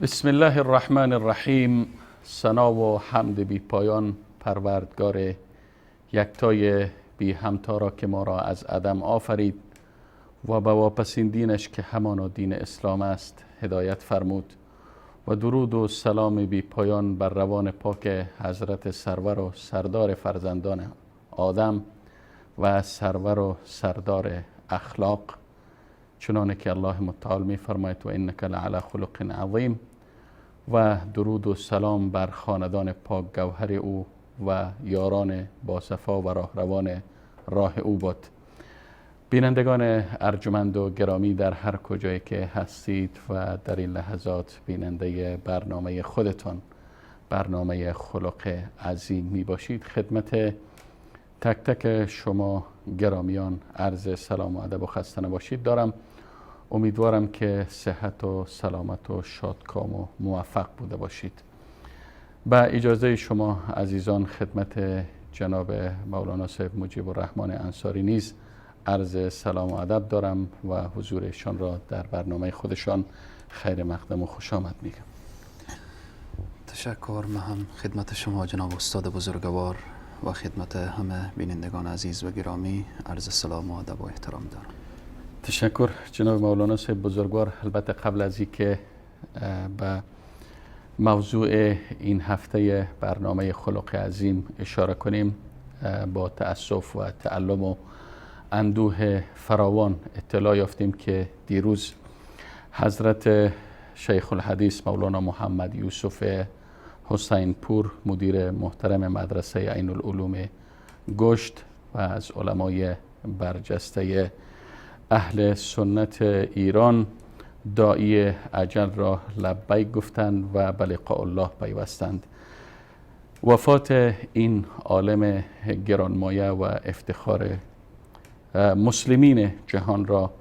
بسم الله الرحمن الرحیم. ثنا و حمد بی پایان پروردگار یکتای بی همتا را که ما را از عدم آفرید و به واپسین دینش که همان دین اسلام است هدایت فرمود و درود و سلام بی پایان بر روان پاک حضرت سرور و سردار فرزندان آدم و سرور و سردار اخلاق، چنانه که الله متعال می فرماید و انک لعلی خلق عظیم، و درود و سلام بر خاندان پاک گوهر او و یاران با صفا و راهروان راه او باد. بینندگان ارجمند و گرامی در هر کجایی که هستید و در این لحظات بیننده برنامه خودتان، برنامه خلق عظیم می باشید، خدمت تک تک شما گرامیان عرض سلام و ادب و خسته نباشید دارم. امیدوارم که صحت و سلامت و شادکام و موفق بوده باشید. با اجازه شما عزیزان خدمت جناب مولانا صاحب مجیب الرحمن انصاری نیز عرض سلام و ادب دارم و حضورشان را در برنامه خودشان خیر مقدم و خوش آمد میگم. تشکر. من هم خدمت شما جناب استاد بزرگوار و خدمت همه بینندگان عزیز و گرامی عرض سلام و ادب و احترام دارم. تشکر جناب مولانا صاحب بزرگوار. البته قبل از اینکه به موضوع این هفته برنامه خلق عظیم اشاره کنیم، با تأسف و تعلم و اندوه فراوان اطلاع یافتیم که دیروز حضرت شیخ الحدیث مولانا محمد یوسف حسین پور مدیر محترم مدرسه عین العلوم گشت و از علمای برجسته اهل سنت ایران داعی اجل را لبیک گفتند و به لقاء الله پیوستند. وفات این عالم گرانمایه و افتخار مسلمین جهان را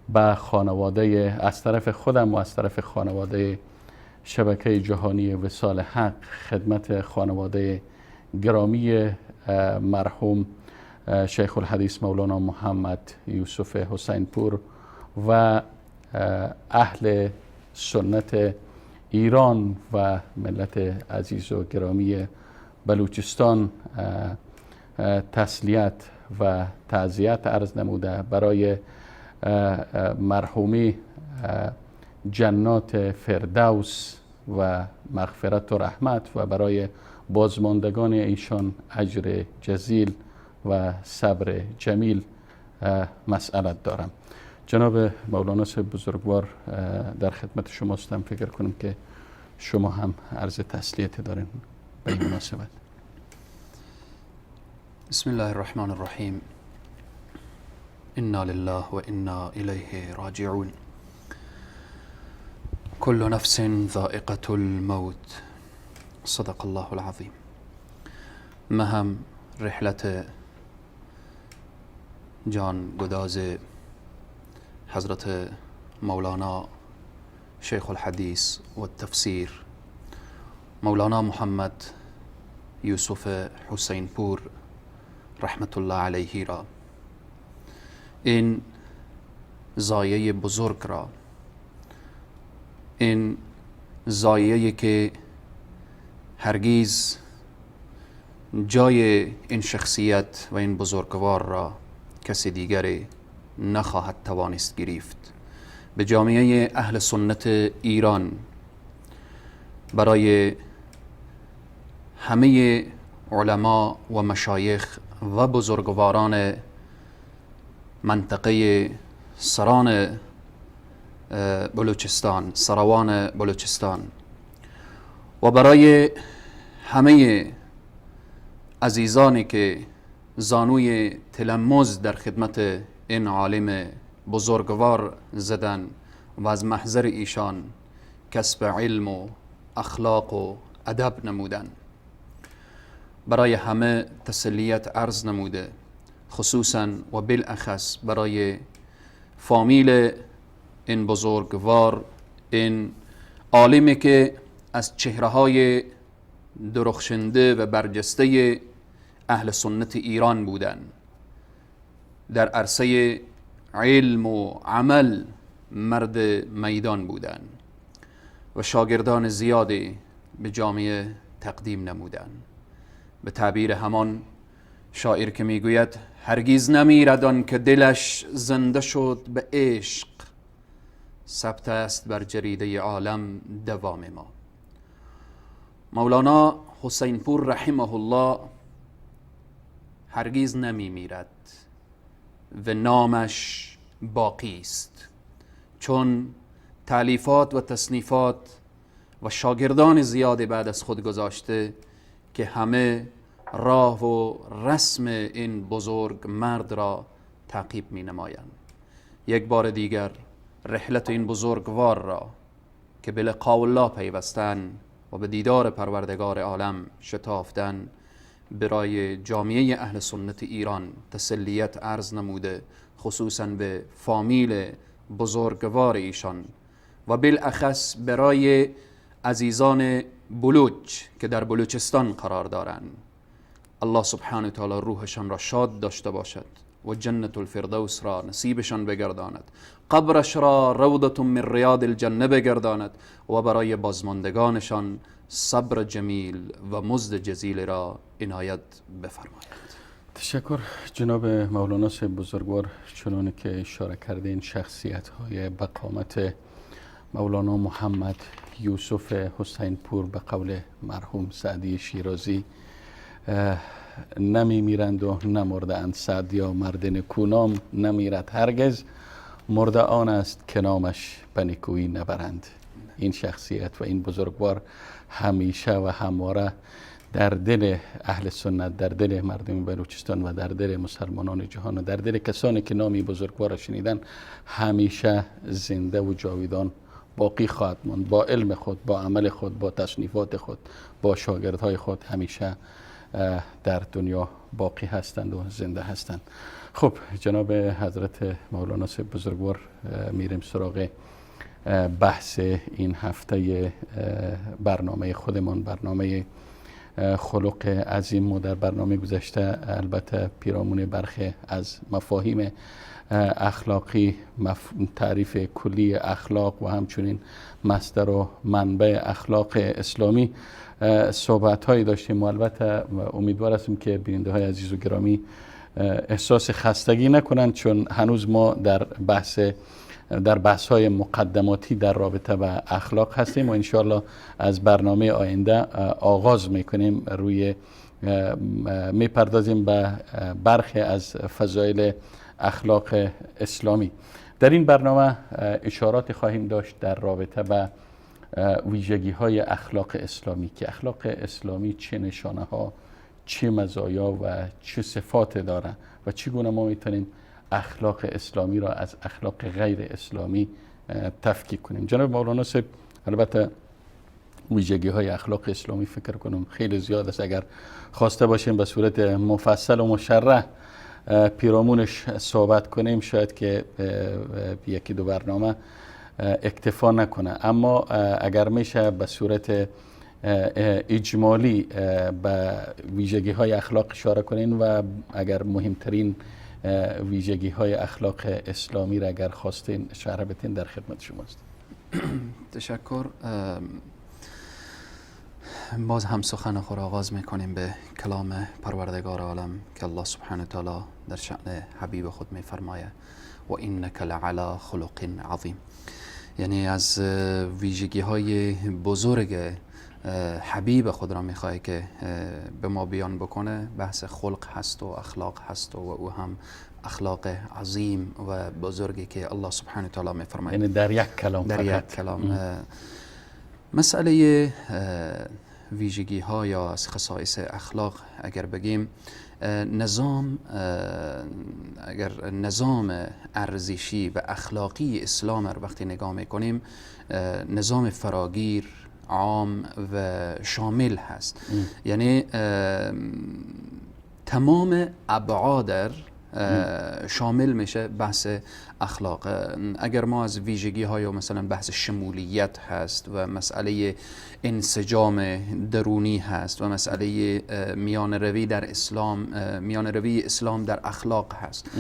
به خانواده، از طرف خودم و از طرف خانواده شبکه جهانی وصال حق، خدمت خانواده گرامی مرحوم شیخ الحدیث مولانا محمد یوسف حسین پور و اهل سنت ایران و ملت عزیز و گرامی بلوچستان تسلیت و تعزیت عرض نموده، برای مرحومی جنات فردوس و مغفرت و رحمت و برای بازماندگان ایشان اجر جزیل و صبر جمیل مسئلت دارم. جناب مولانا صاحب بزرگوار در خدمت شما هستم. فکر کنم که شما هم عرض تسلیت دارین به این مناسبت. بسم الله الرحمن الرحیم. انا لله و انا الیه راجعون. كل نفس ذائقة الموت. صدق الله العظیم. ما هم رحلت جان گداز حضرت مولانا شیخ الحدیث و التفسیر مولانا محمد یوسف حسین پور رحمت الله علیه را، این زایه بزرگ را، این زایه‌ای که هرگیز جای این شخصیت و این بزرگوار را کسی دیگری نخواهد توانست گرفت، به جامعه اهل سنت ایران، برای همه علما و مشایخ و بزرگواران منطقه سران بلوچستان، سروان بلوچستان، و برای همه عزیزانی که زانوی تلمذ در خدمت این عالم بزرگوار زدن و از محضر ایشان کسب علم و اخلاق و ادب نمودن، برای همه تسلیت عرض نموده، خصوصا و بالاخص برای فامیل این بزرگوار، این عالمی که از چهره‌های درخشنده و برجسته اهل سنت ایران بودن، در عرصه علم و عمل مرد میدان بودن. و شاگردان زیادی به جامعه تقدیم نمودند. به تعبیر همان شاعر که میگوید هرگز نمیرد آن که دلش زنده شد به عشق، ثبت است بر جریده عالم دوام ما. مولانا حسین پور رحمه الله هرگز نمی میرد و نامش باقی است، چون تالیفات و تصنیفات و شاگردان زیادی بعد از خود گذاشته که همه راه و رسم این بزرگ مرد را تعقیب می نمایند. یک بار دیگر رحلت این بزرگوار را که به لقاء الله پیوستن و به دیدار پروردگار عالم شتافتن برای جامعه اهل سنت ایران تسلیت عرض نموده، خصوصا به فامیل بزرگوار ایشان و بالاخص برای عزیزان بلوچ که در بلوچستان قرار دارند. الله سبحانه و تعالی روحشان را شاد داشته باشد و جنت الفردوس را نصیبشان بگرداند، قبرش را روضة من ریاض الجنه بگرداند و برای بازماندگانشان صبر جمیل و مزد جزیل را عنایت بفرماید. تشکر جناب مولانا صاحب بزرگوار. چنانه که اشاره کردین شخصیت های بقامت مولانا محمد یوسف حسین پور به قول مرحوم سعدی شیرازی نمی میرند و نمردند. سعدیا مرد نکونام نمیرد هرگز، مرده آن است که نامش به نکویی نبرند. این شخصیت و این بزرگوار همیشه و همواره در دل اهل سنت، در دل مردم بلوچستان و در دل مسلمانان جهان و در دل کسانی که نامی بزرگوار را شنیدن همیشه زنده و جاویدان باقی خواهد ماند. با علم خود، با عمل خود، با تصنیفات خود، با شاگردهای خود همیشه در دنیا باقی هستند و زنده هستند. خب جناب حضرت مولانا صاحب بزرگوار، میریم سراغ بحث این هفته برنامه خودمان، برنامه خلق عظیم. و در برنامه گذشته البته پیرامون برخی از مفاهیم اخلاقی، تعریف کلی اخلاق و همچنین مصدر و منبع اخلاق اسلامی صحبت هایی داشتیم. و البته امیدوار هستیم که بیننده های عزیز و گرامی احساس خستگی نکنند، چون هنوز ما در بحث های مقدماتی در رابطه با اخلاق هستیم و انشاءالله از برنامه آینده آغاز میکنیم، میپردازیم به برخی از فضایل اخلاق اسلامی. در این برنامه اشارات خواهیم داشت در رابطه با ویژگی های اخلاق اسلامی، که اخلاق اسلامی چه نشانه ها، چه مزایا و چه صفات داره و چگونه ما میتونیم اخلاق اسلامی را از اخلاق غیر اسلامی تفکیک کنیم. جناب مولانا صاحب، البته ویژگی های اخلاق اسلامی فکر کنم خیلی زیاد است. اگر خواسته باشیم به صورت مفصل و مشرح پیرامونش صحبت کنیم شاید که یکی دو برنامه اکتفا نکنه، اما اگر میشه به صورت اجمالی به ویژگی های اخلاق اشاره کنین و اگر مهمترین ویژگی های اخلاق اسلامی را اگر خواستین اشاره بتین در خدمت شماست. تشکر. باز هم سخن خود آغاز میکنیم به کلام پروردگار عالم که الله سبحانه تعالی در شأن حبیب خود میفرماید و اینک لعلی خلق عظیم. یعنی از ویژگی های بزرگ حبیب خود را میخواه که به ما بیان بکنه. بحث خلق هست و اخلاق هست و او هم اخلاق عظیم و بزرگی که الله سبحانه تعالی میفرماید. یعنی در یک کلام در یک کلام. مسئله ویژگی ها یا از خصائص اخلاق اگر بگیم، اگر نظام ارزشی و اخلاقی اسلام رو وقتی نگاه میکنیم، نظام فراگیر، عام و شامل هست. یعنی تمام ابعاد شامل میشه بحث اخلاق. اگر ما از ویژگی های و مثلا بحث شمولیت هست و مسئله انسجام درونی هست و مسئله میان روی در اسلام، میان روی اسلام در اخلاق هست،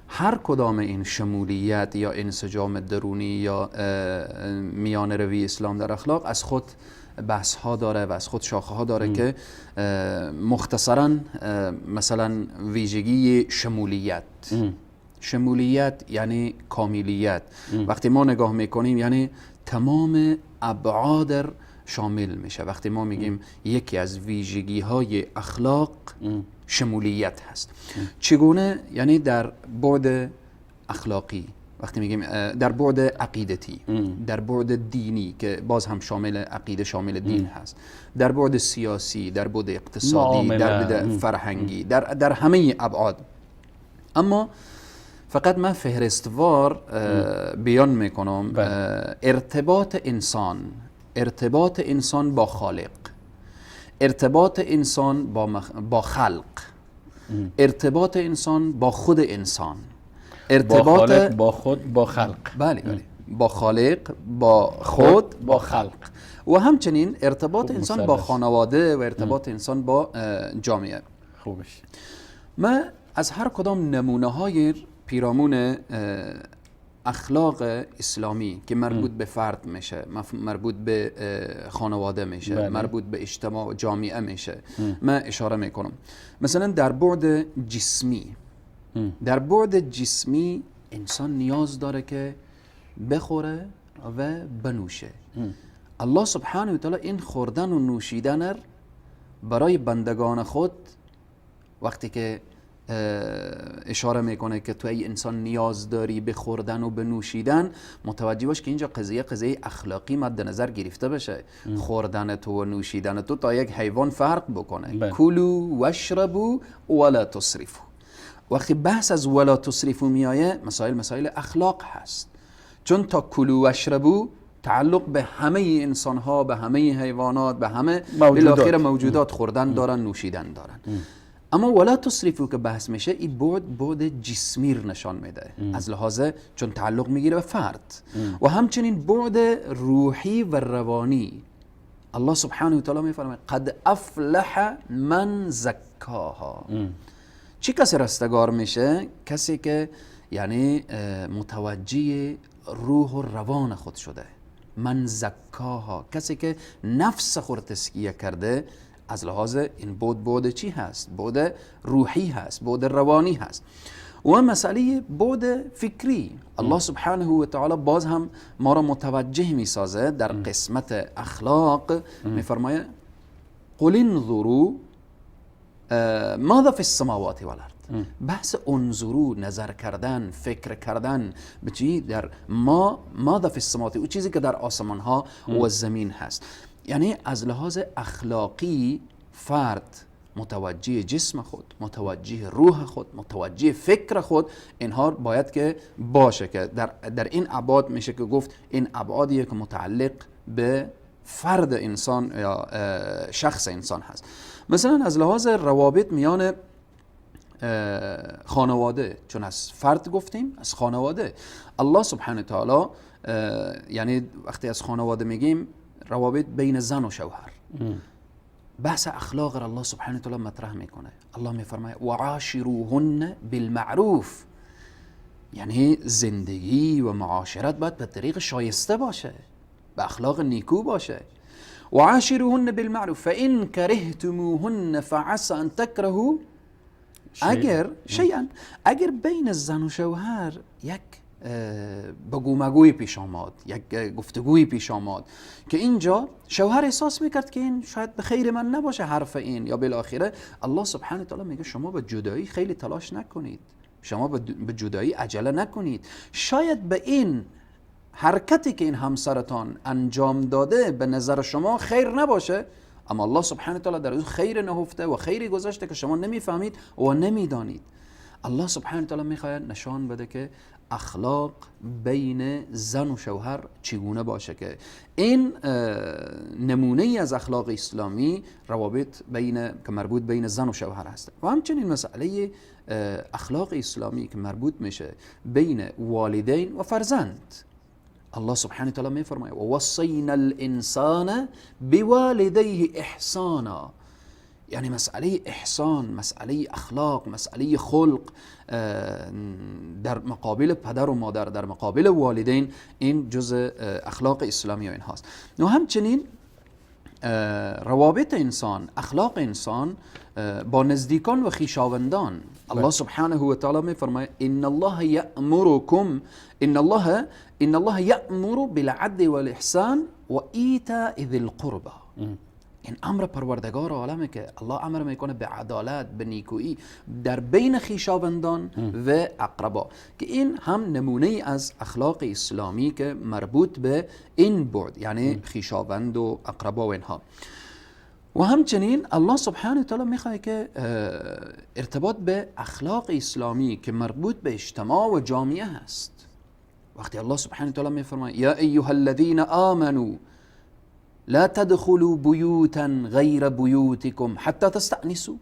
هر کدام این شمولیت یا انسجام درونی یا میان روی اسلام در اخلاق از خود بحث ها داره و از خود شاخه ها داره که مختصرا مثلا ویژگی شمولیت یعنی کاملیت. وقتی ما نگاه میکنیم یعنی تمام ابعاد شامل میشه. وقتی ما میگیم یکی از ویژگی های اخلاق شمولیت هست. چگونه؟ یعنی در بعد اخلاقی، وقتی میگیم در بعد عقیدتی، در بعد دینی که باز هم شامل عقیده شامل دین هست، در بعد سیاسی، در بعد اقتصادی، در بعد فرهنگی، در همه ابعاد. اما فقط من فهرستوار بیان میکنم ارتباط انسان با خالق، ارتباط انسان با خلق، ارتباط انسان با خود انسان، ارتباط با خود با خلق. بله با خالق، با خود، با خلق، و همچنین ارتباط انسان با خانواده و ارتباط انسان با جامعه. خوبش. ما از هر کدام نمونه های پیرامون اخلاق اسلامی که مربوط به فرد میشه، مربوط به خانواده میشه، مربوط به اجتماع و جامعه میشه، من اشاره میکنم. مثلا در بعد جسمی انسان نیاز داره که بخوره و بنوشه. الله سبحانه و تعالی این خوردن و نوشیدن برای بندگان خود وقتی که اشاره میکنه که تو ای انسان نیاز داری به خوردن و به نوشیدن، متوجه باش که اینجا قضیه اخلاقی مد نظر گرفته بشه. خوردن تو و نوشیدن تو تا یک حیوان فرق بکنه. کلوا واشربوا ولا تسرفوا. وقتی بحث از ولا تسرفوا میایه، مسائل اخلاق هست، چون تا کلوا واشربوا تعلق به همه انسان ها، به همه حیوانات، به همه بالاخره موجودات خوردن دارن، نوشیدن دارن. اما ولا تسرفو که بحث میشه، این بعد جسمی نشان میده از لحاظ چون تعلق میگیره به فرد، و همچنین بعد روحی و روانی. الله سبحانه و تعالی میفرماید قد افلح من زکاها. چی کسی رستگار میشه؟ کسی که یعنی متوجه روح و روان خود شده. من زکاها، کسی که نفس خود تزکیه کرده. از لحاظ این بعد چی هست؟ بعد روحی هست، بعد روانی هست. و مسئله بعد فکری، الله سبحانه و تعالی باز هم ما را متوجه می سازه در قسمت اخلاق. می فرماید قل انظروا ماذا فی السماوات والارض. بحث انظرو، نظر کردن، فکر کردن به چی؟ در ماذا فی السماوات، و چیزی که در آسمان ها و زمین هست. یعنی از لحاظ اخلاقی فرد متوجه جسم خود، متوجه روح خود، متوجه فکر خود، اینها باید که باشه که در این ابعاد میشه که گفت این ابعادیه که متعلق به فرد انسان یا شخص انسان هست. مثلا از لحاظ روابط میان خانواده، چون از فرد گفتیم، از خانواده الله سبحانه تعالی یعنی وقتی از خانواده میگیم روابط بین زن و شوهر، بحث اخلاق را الله سبحانه تعالی مطرح میکنه. الله میفرماید وعاشروهن بالمعروف، یعنی زندگی و معاشرت باید به طریق شایسته باشه، به اخلاق نیکو باشه. وعاشروهن بالمعروف فان کرهتموهن فعسى ان تكرهوا اگر بین زن و شوهر یک بگو مگوی پیش آمد، یک گفتگوی پیش آمد که اینجا شوهر احساس میکرد که این شاید به خیر من نباشه حرف این، یا بالاخره الله سبحانه تعالی میگه شما به جدایی خیلی تلاش نکنید، شما به جدایی عجله نکنید. شاید به این حرکتی که این همسرتان انجام داده به نظر شما خیر نباشه، اما الله سبحانه تعالی در او خیر نهفته و خیری گذاشته که شما نمیفهمید و نمیدانید. الله سبحانه تعالی میخواهد نشان بده که اخلاق بین زن و شوهر چگونه باشه، که این نمونه ای از اخلاق اسلامی روابط که مربوط بین زن و شوهر هست. و همچنین مسئله اخلاق اسلامی که مربوط میشه بین والدین و فرزند. الله سبحانه تعالی میفرماید ووصینا الانسان بوالديه احسانا، یعنی مسئله احسان، مسئله اخلاق، مسئله خلق در مقابل پدر و مادر، در مقابل والدین، این جزء اخلاق اسلامی و این هاست. و همچنین روابط انسان، اخلاق انسان با نزدیکان و خویشاوندان. الله سبحانه و تعالی می فرماید ان الله یأمرکم ان الله یأمر بالعدل والاحسان و ایتاء ذی القربى. این امر پروردگار عالمه که الله امر میکنه به عدالت، به نیکویی در بین خویشاوندان و اقربا، که این هم نمونه از اخلاق اسلامی که مربوط به این بعد، یعنی خویشاوند و اقربا و اینها. و همچنین الله سبحانه و تعالی میخواد که ارتباط به اخلاق اسلامی که مربوط به اجتماع و جامعه هست. وقتی الله سبحانه و تعالی میفرماید یا ایها الذین آمنوا لا تدخلوا بیوتا غیر بیوتکم حتی تستأنسوا،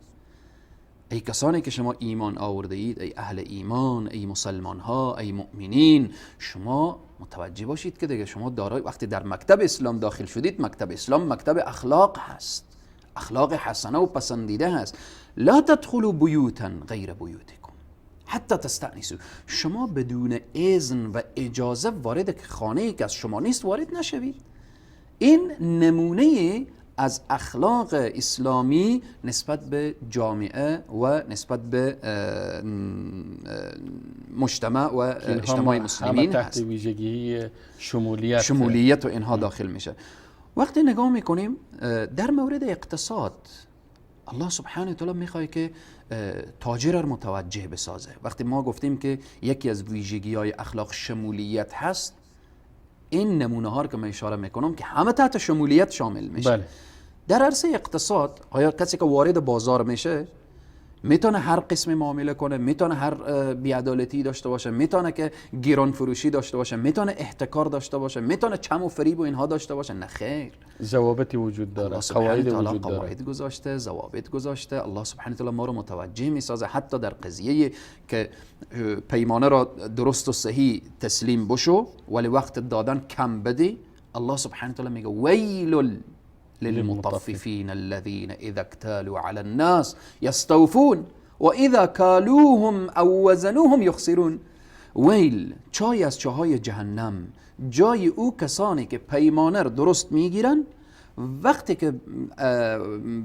ای کسانی که شما ایمان آورده اید، ای اهل ایمان، ای مسلمان ها، ای مؤمنین، شما متوجه باشید که دیگه شما دارای وقتی در مکتب اسلام داخل شدید، مکتب اسلام مکتب اخلاق هست، اخلاق حسنه و پسندیده هست. لا تدخلوا بیوتا غیر بیوتکم حتی تستأنسوا، شما بدون اذن و اجازه وارد خانه ای که از شما نیست وارد نشوید. این نمونه از اخلاق اسلامی نسبت به جامعه و نسبت به مجتمع و اجتماع مسلمین تحت هست. ویژگی شمولیت و اینها داخل میشه. وقتی نگاه میکنیم در مورد اقتصاد، الله سبحانه و تعالی میخواد که تاجر رو متوجه بسازه. وقتی ما گفتیم که یکی از ویژگی های اخلاق شمولیت هست، این نمونه ها رو که من اشاره میکنم که همه تحت شمولیت شامل میشه. بله. در عرصه اقتصاد آیا کسی که وارد بازار میشه میتونه هر قسم معامله کنه، میتونه هر بی‌عدالتی داشته باشه، میتونه که گیران فروشی داشته باشه، میتونه احتکار داشته باشه، میتونه چم و فریب و اینها داشته باشه؟ نه خیر. ضوابطی وجود داره، قواعد وجود داره، قواعد گذاشته، ضوابط گذاشته. الله سبحانه و تعالی ما رو متوجه میسازه حتی در قضیه که پیمانه را درست و صحیح تسلیم بشو ولی وقت دادن کم بدی، الله سبحانه و تعالی میگه ویل للمطففين الذين إذا اكتالوا على الناس يستوفون وإذا كالوهم أو وزنوهم يخسرون. ویل، چای از چاهای جهنم جای او کسانی که پیمانه را درست میگیرن، وقتی که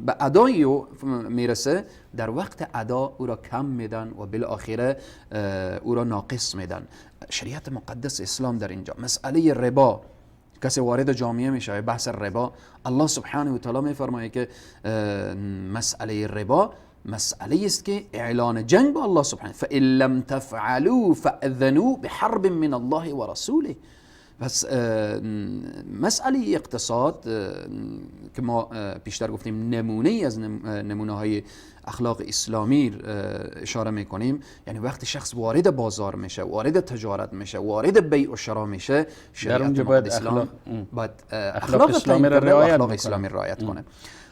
به ادای میرسه در وقت ادا او را کم میدن و بالاخره او را ناقص میدن. شریعت مقدس اسلام در اینجا مسئله ربا، کسی وارد جامعه میشه بحث ربا، الله سبحانه و تعالی میفرماید که مسئله ربا مسئله است که اعلان جنگ با الله سبحانه، فإن لم تفعلوا فأذنوا بحرب من الله و رسوله. پس مسئله اقتصاد که ما پیشتر گفتیم نمونه از نمونه های اخلاق اسلامی اشاره میکنیم، یعنی وقتی شخص وارد بازار میشه، وارد تجارت میشه، وارد بیع و شرا میشه، شریعت اسلام باید اخلاق اسلامی را رعایت کنه.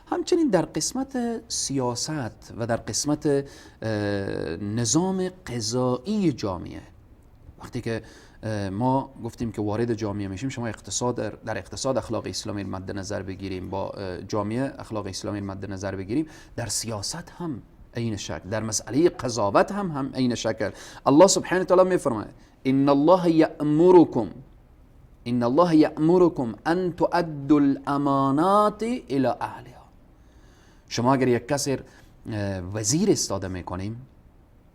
همچنین در قسمت سیاست و در قسمت نظام قضایی جامعه، وقتی که ما گفتیم که وارد جامعه میشیم، شما در اقتصاد اخلاق اسلامی مد نظر بگیریم، با جامعه اخلاق اسلامی مد نظر بگیریم، در سیاست هم عین شکل، در مسئله قضاوت هم عین شکل. الله سبحانه و تعالی میفرماید ان الله یأمرکم ان تؤدوا الامانات الى اهلها. شما اگر یک کسی وزیر استاده میکنیم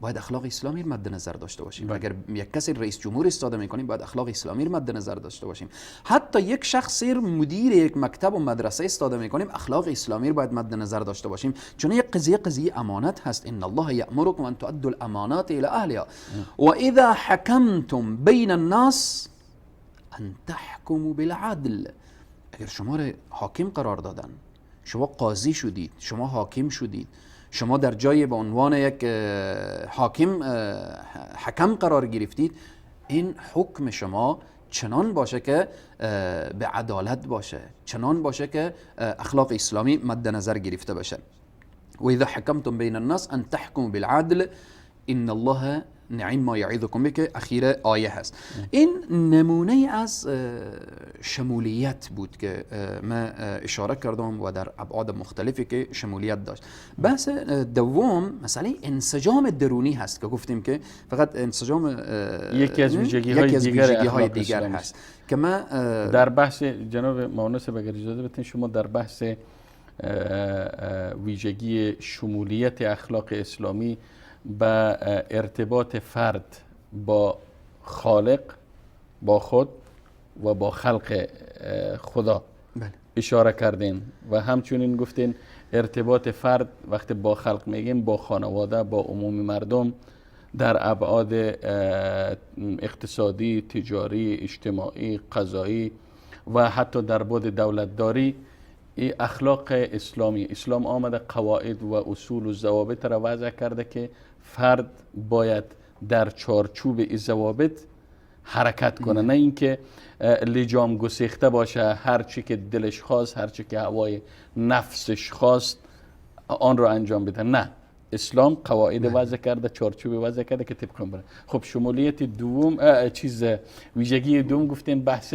باید اخلاق اسلامی رو مد نظر داشته باشیم. اگر یک کسی رئیس جمهور استاده میکنیم باید اخلاق اسلامی رو مد نظر داشته باشیم. حتی یک شخص مدیر یک مکتب و مدرسه استاده میکنیم، اخلاق اسلامی رو باید مد نظر داشته باشیم، چون یک قضیه امانت هست. ان الله یأمرکم ان تؤدوا الامانات الى اهلها و اذا حکمتم بین الناس ان تحکموا بالعدل. اگر شما رو حاکم قرار دادن، شما قاضی شدید، شما حاکم شدید، شما در جای به عنوان یک حکم قرار گرفتید، این حکم شما چنان باشه که به عدالت باشه، چنان باشه که اخلاق اسلامی مد نظر گرفته باشه. و اذا حکمتم بین الناس ان تحکموا بالعدل ان الله نعیم ما یعیدکم به که اخیر آیه هست. این نمونه از شمولیت بود که من اشاره کردم و در ابعاد مختلفی که شمولیت داشت. بحث دوم مسئله انسجام درونی هست که گفتیم که فقط انسجام یکی از ویژگی های دیگر هست که من در بحث جناب مهندس اگر اجازه بدین شما در بحث ویژگی شمولیت اخلاق اسلامی با ارتباط فرد با خالق، با خود و با خلق خدا اشاره کردین و همچنین گفتین ارتباط فرد وقتی با خلق میگیم با خانواده، با عمومی مردم در ابعاد اقتصادی، تجاری، اجتماعی، قضایی و حتی در بعد دولتداری. این اخلاق اسلامی، اسلام آمده قواعد و اصول و ضوابط را وضع کرده که فرد باید در چارچوب این ضوابط حرکت کنه، نه اینکه لجام گسیخته باشه، هر چی که دلش خواست، هر چی که هوای نفسش خواست آن را انجام بده. نه، اسلام قواعد وضع کرده، چارچوب وضع کرده که طبق بره. خب شمولیت دوم ویژگی دوم گفتیم بحث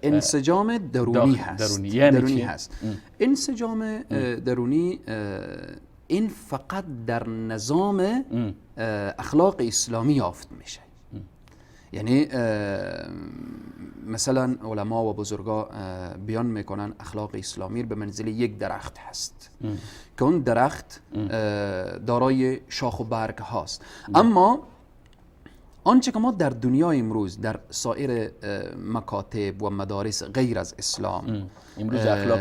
انسجام درونی هست. درونی هست. انسجام درونی این فقط در نظام اخلاق اسلامی یافت میشه. یعنی مثلا علما و بزرگا بیان میکنن اخلاق اسلامی به منزله یک درخت هست که اون درخت دارای شاخ و برگ هاست. اما آنچه که ما در دنیای امروز در سایر مکاتب و مدارس غیر از اسلام امروز اخلاق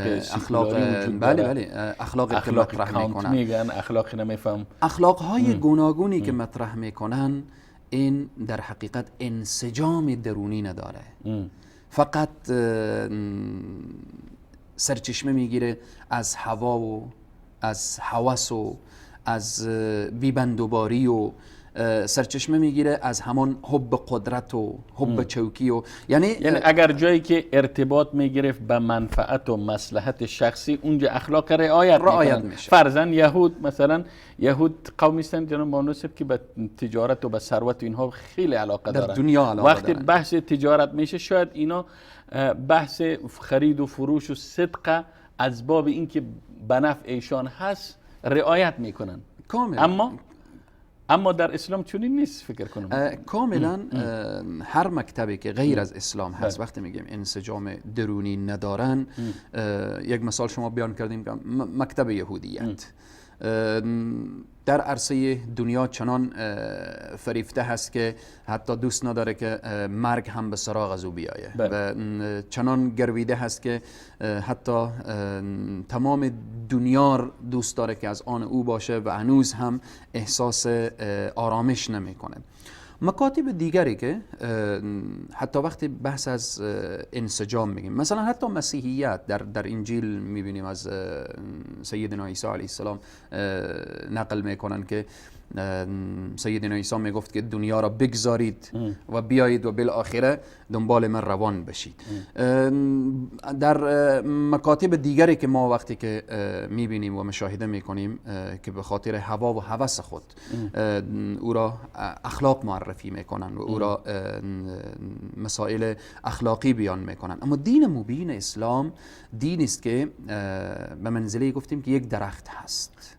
اخلاقی که مطرح میکنن، میگن اخلاقی نمیفهم، اخلاقهای گوناگونی که مطرح میکنن، این در حقیقت انسجام درونی نداره. فقط سرچشمه میگیره از هوا و از هوس و از بیبندوباری و سرچشمه میگیره از همان حب قدرت و حب چوکی و یعنی اگر جایی که ارتباط میگرفت به منفعت و مصلحت شخصی اونجا اخلاق رعایت میشه. فرضاً یهود، مثلا یهود قومی هستند جناب مهندس که به تجارت و به ثروت اینها خیلی علاقه دارن. در دنیا علاقه وقتی بحث تجارت میشه شاید اینا بحث خرید و فروش و صدقه از باب اینکه به نفع ایشان هست رعایت میکنن کاملا. اما در اسلام چنین نیست فکر کنم. کاملا هر مکتبی که غیر از اسلام هست وقتی میگیم انسجام درونی ندارن، یک مثال شما بیان کردیم که مکتب یهودیت در عرصه دنیا چنان فریفته هست که حتی دوست نداره که مرگ هم به سراغ از او بیایه و چنان گرویده هست که حتی تمام دنیا دوست داره که از آن او باشه و هنوز هم احساس آرامش نمیکنه. مکاتب دیگری که حتی وقتی بحث از انسجام میگیم، مثلا حتی مسیحیت در انجیل میبینیم از سیدنا عیسی علیه السلام نقل میکنن که سیدنا عیسی میگفت که دنیا را بگذارید و بیایید و بالاخره دنبال من روان بشید. در مکاتب دیگری که ما وقتی که میبینیم و مشاهده میکنیم که به خاطر هوا و هوس خود او را اخلاق معرفی میکنن و او را مسائل اخلاقی بیان میکنن. اما دین مبین اسلام دین است که به منزله گفتیم که یک درخت هست،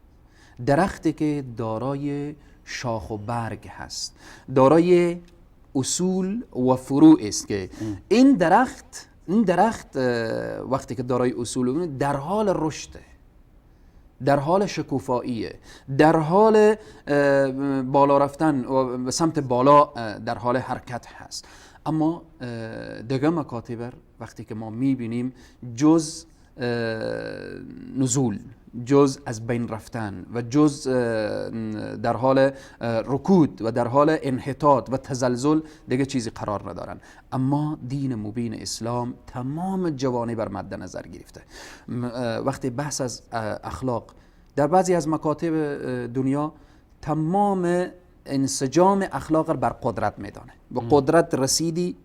درختی که دارای شاخ و برگ هست، دارای اصول و فروع است که این درخت وقتی که دارای اصول در حال رشده، در حال شکوفاییه، در حال بالا رفتن و به سمت بالا در حال حرکت هست. اما دیگه مکاتب وقتی که ما میبینیم جز نزول، جز از بین رفتن و جز در حال رکود و در حال انحطاط و تزلزل دیگه چیزی قرار ندارن. اما دین مبین اسلام تمام جوانب بر مد نظر گرفته. وقتی بحث از اخلاق در بعضی از مکاتب دنیا تمام انسجام اخلاق بر قدرت میدانه. به قدرت رسیدی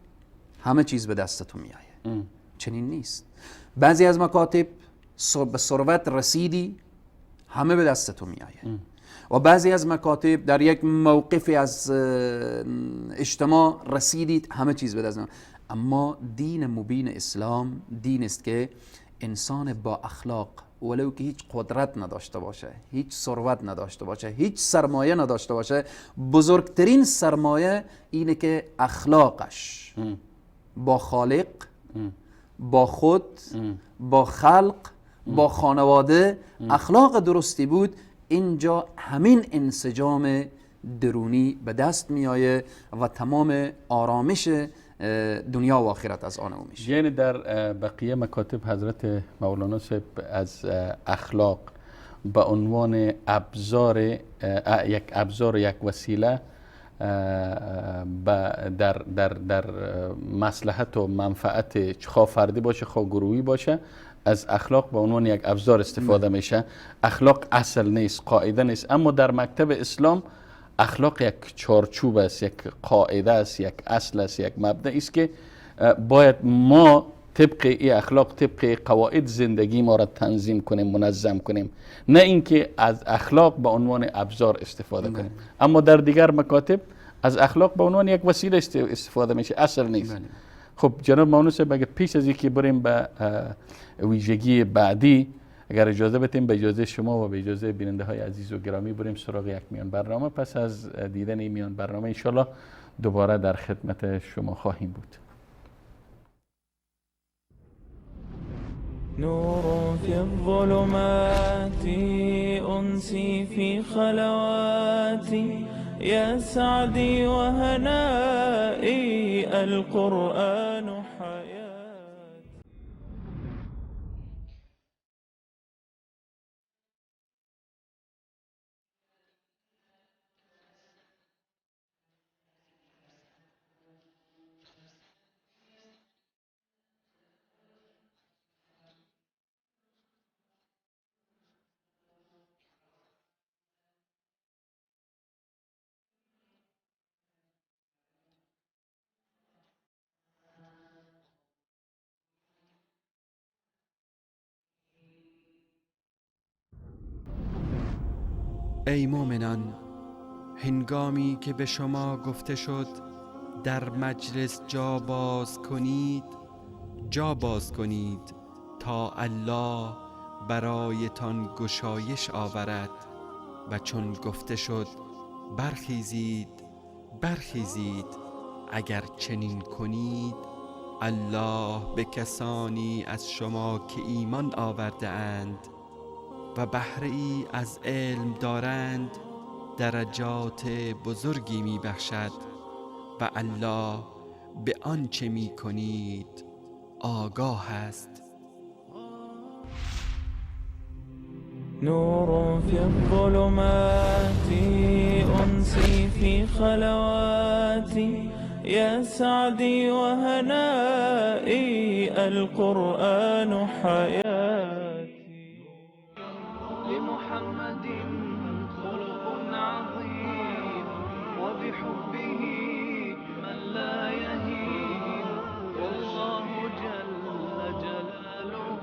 همه چیز به دستتون میایه. چنین نیست. بعضی از مکاتب به ثروت رسیدی همه به دستتون میایه. و بعضی از مکاتب در یک موقفی از اجتماع رسیدید همه چیز به دست نمیاد. اما دین مبین اسلام دین است که انسان با اخلاق ولو که هیچ قدرت نداشته باشه، هیچ ثروت نداشته باشه، هیچ سرمایه نداشته باشه، بزرگترین سرمایه اینه که اخلاقش با خالق، با خود، با خلق، با خانواده اخلاق درستی بود. اینجا همین انسجام درونی به دست میآید و تمام آرامش دنیا و آخرت از آن میشه. یعنی در بقیه مکاتب حضرت مولانا صاحب از اخلاق به عنوان ابزار یک وسیله در مصلحت و منفعت خواه فردی باشه خواه گروهی باشه، از اخلاق به عنوان یک ابزار استفاده میشه. اخلاق اصل نیست، قاعده نیست. اما در مکتب اسلام اخلاق یک چارچوب است، یک قاعده است، یک اصل است، یک مبدأ است که باید ما طبق این اخلاق، طبق قواعد زندگی ما را تنظیم کنیم، منظم کنیم، نه اینکه از اخلاق به عنوان ابزار استفاده کنیم. اما در دیگر مکاتب از اخلاق به عنوان یک وسیله استفاده میشه، اصل نیست. خب جناب مولانا صاحب اگر پیش از اینکه بریم به ویژگی بعدی، اگر اجازه بدیم به اجازه شما و به اجازه بیننده های عزیز و گرامی بریم سراغ یک میان برنامه. پس از دیدن این میان برنامه انشالله دوباره در خدمت شما خواهیم بود. نور في الظلمات أنسي في خلواتي يا سعدي وهنائي القرآن حياتي. ای مومنان، هنگامی که به شما گفته شد در مجلس جا باز کنید تا الله برایتان گشایش آورد، و چون گفته شد برخیزید اگر چنین کنید الله به کسانی از شما که ایمان آورده اند و بهره ای از علم دارند درجات بزرگی می بخشد و الله به آنچه می کنید آگاه است. نور في الظلمات أنسي في خلواتي يا سعدي وهنائي القرآن حياتي. لمحمد خلق عظيم وبحبه من لا يهين، والله جل جلاله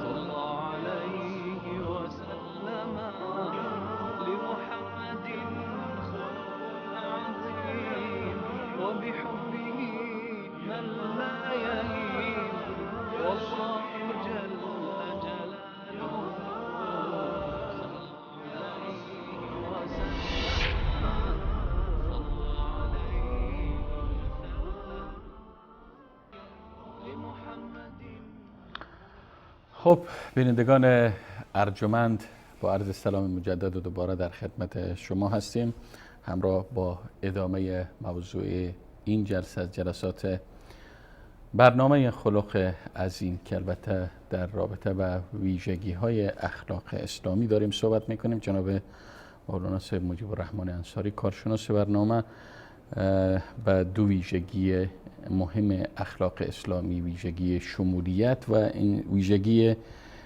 صلى عليه وسلم. لمحمد خلق عظيم وبحبه من لا يهين، والله جل خب بینندگان ارجمند، با عرض سلام مجدد و دوباره در خدمت شما هستیم همراه با ادامه موضوع این جلسه از جلسات برنامه خلق عظیم که البته در رابطه با ویژگی های اخلاق اسلامی داریم صحبت میکنیم. جناب مولانا صاحب مجیب الرحمن انصاری کارشناس برنامه و دو ویژگی مهم اخلاق اسلامی، ویژگی شمولیت و این ویژگی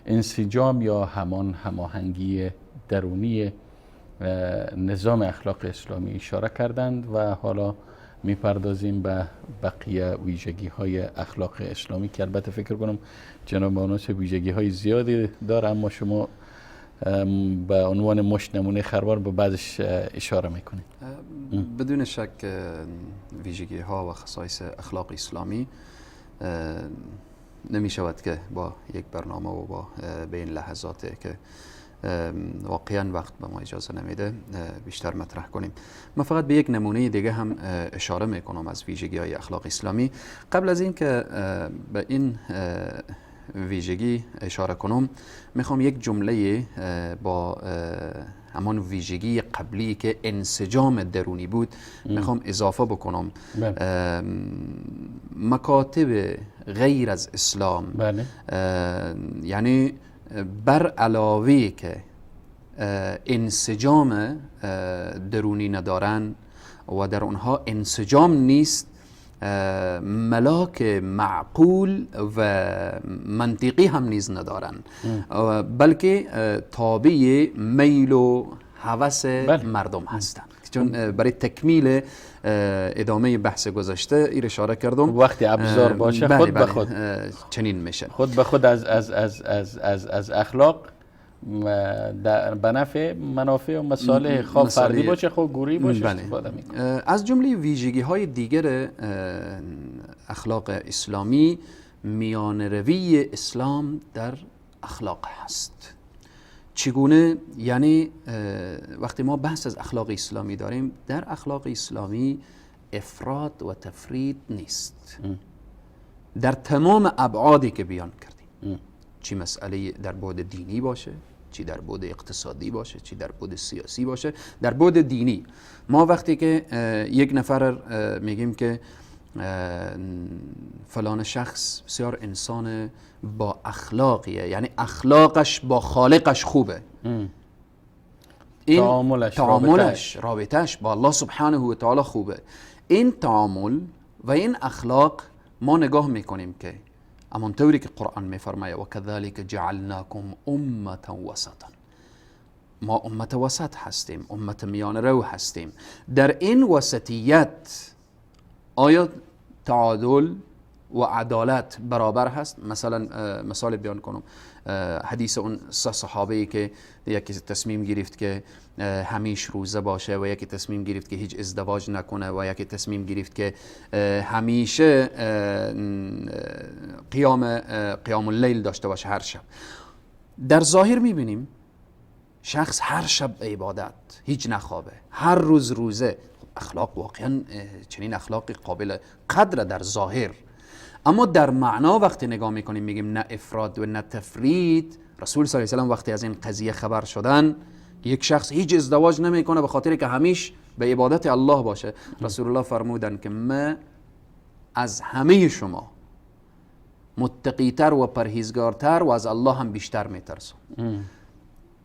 انسجام یا هماهنگی درونی نظام اخلاق اسلامی اشاره کردند و حالا میپردازیم به بقیه ویژگی های اخلاق اسلامی که البته فکر کنم جناب مولانا ویژگی های زیادی داره، اما شما به عنوان مش نمونه خروار به بعضش اشاره میکنه. بدون شک ویژگی ها و خصایص اخلاق اسلامی نمی شود که با یک برنامه و با به این لحظاتی که واقعا وقت به ما اجازه نمیده بیشتر مطرح کنیم. من فقط به یک نمونه دیگه هم اشاره میکنم از ویژگی های اخلاق اسلامی. قبل از این که به این ویژگی اشاره کنم میخوام یک جمله با همان ویژگی قبلی که انسجام درونی بود میخوام اضافه بکنم. مکاتب غیر از اسلام بله. یعنی بر علاوه که انسجام درونی ندارن و در اونها انسجام نیست، ملاک معقول و منطقی هم نیز ندارن، بلکه تابع میل و هوس مردم هستند. چون برای تکمیل ادامه بحث گذشته ایر اشاره کردم وقتی ابزار باشه خود به خود چنین میشه، خود به خود از اخلاق به نفع منافع و مصالح خواه فردی باشه خواه گروهی باشه استفاده میکنه. از جمله ویژگی های دیگر اخلاق اسلامی میان روی اسلام در اخلاق هست. چگونه؟ یعنی وقتی ما بحث از اخلاق اسلامی داریم، در اخلاق اسلامی افراط و تفرید نیست در تمام ابعادی که بیان کردیم، چی مسئله در بعد دینی باشه، چی در بعد اقتصادی باشه، چی در بعد سیاسی باشه. در بعد دینی ما وقتی که یک نفر میگیم که فلان شخص بسیار انسان با اخلاقیه، یعنی اخلاقش با خالقش خوبه، این تعاملش رابطش با الله سبحانه و تعالی خوبه، این تعامل و این اخلاق ما نگاه میکنیم که همانطوری که قرآن میفرماید و کذالک جعلناکم امة وسطا، ما امت وسط هستیم، امت میان رو هستیم. در این وسطیت آیا تعادل و عدالت برابر هست؟ مثلا مثال بیان کنم، حدیث اون سه صحابه‌ای که یکی تصمیم گرفت که همیش روزه باشه و یکی تصمیم گرفت که هیچ ازدواج نکنه و یکی تصمیم گرفت که همیشه قیام اللیل داشته باشه هر شب. در ظاهر میبینیم شخص هر شب عبادت، هیچ نخوابه، هر روز روزه. اخلاق واقعا چنین اخلاقی قابل قدر در ظاهر، اما در معنا وقتی نگاه میکنیم میگیم نه افراد و نه تفرید. رسول صلی الله علیه و آله وقتی از این قضیه خبر شدن، یک شخص هیچ ازدواج نمیکنه به خاطر که همیش به عبادت الله باشه، رسول الله فرمودن که من از همه شما متقیتر و پرهیزگارتر و از الله هم بیشتر میترسم.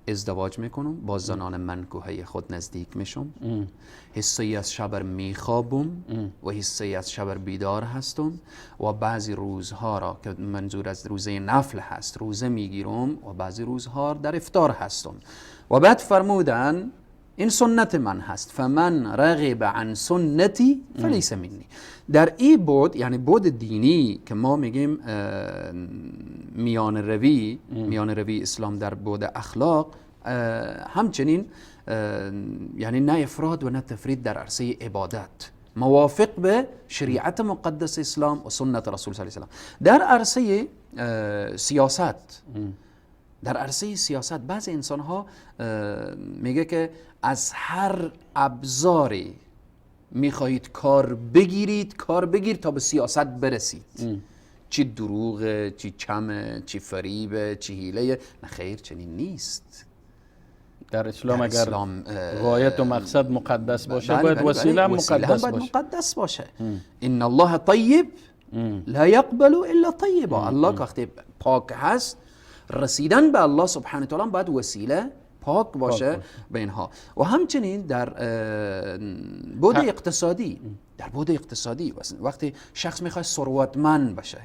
ازدواج میکنم، با زنان منکوحه خود نزدیک میشم، حصه‌ای از شب میخوابم و حصه‌ای از شب بیدار هستم و بعضی روزها را که منظور از روزه نفل هست روزه میگیرم و بعضی روزها در افطار هستم. و بعد فرمودن این سنت من هست، فمن رغب عن سنتی فلیس منی. در این بود، یعنی بود دینی که ما میگیم میان روی اسلام در بود اخلاق، همچنین یعنی نه افراد و نه تفرید در عرصه عبادت، موافق به شریعت مقدس اسلام و سنت رسول صلی الله علیه و آله. در عرصه سیاست، در عرصه سیاست بعضی انسان ها میگه که از هر ابزاری میخواهید کار بگیرید، کار بگیر تا به سیاست برسید. چی دروغه، چی چمه، چی فریبه، چی حیله. نه خیر، چنین نیست. در اسلام اگر غایت و مقصد مقدس باشه باید وسیله هم مقدس باشه. ان الله طیب لا یقبل الا طیبا. الله که وقتی پاک هست، رسیدن به الله سبحانه و تعالی باید وسیله پاک باشه به اینها. و همچنین در بود اقتصادی، وقتی شخص میخواد ثروتمند بشه،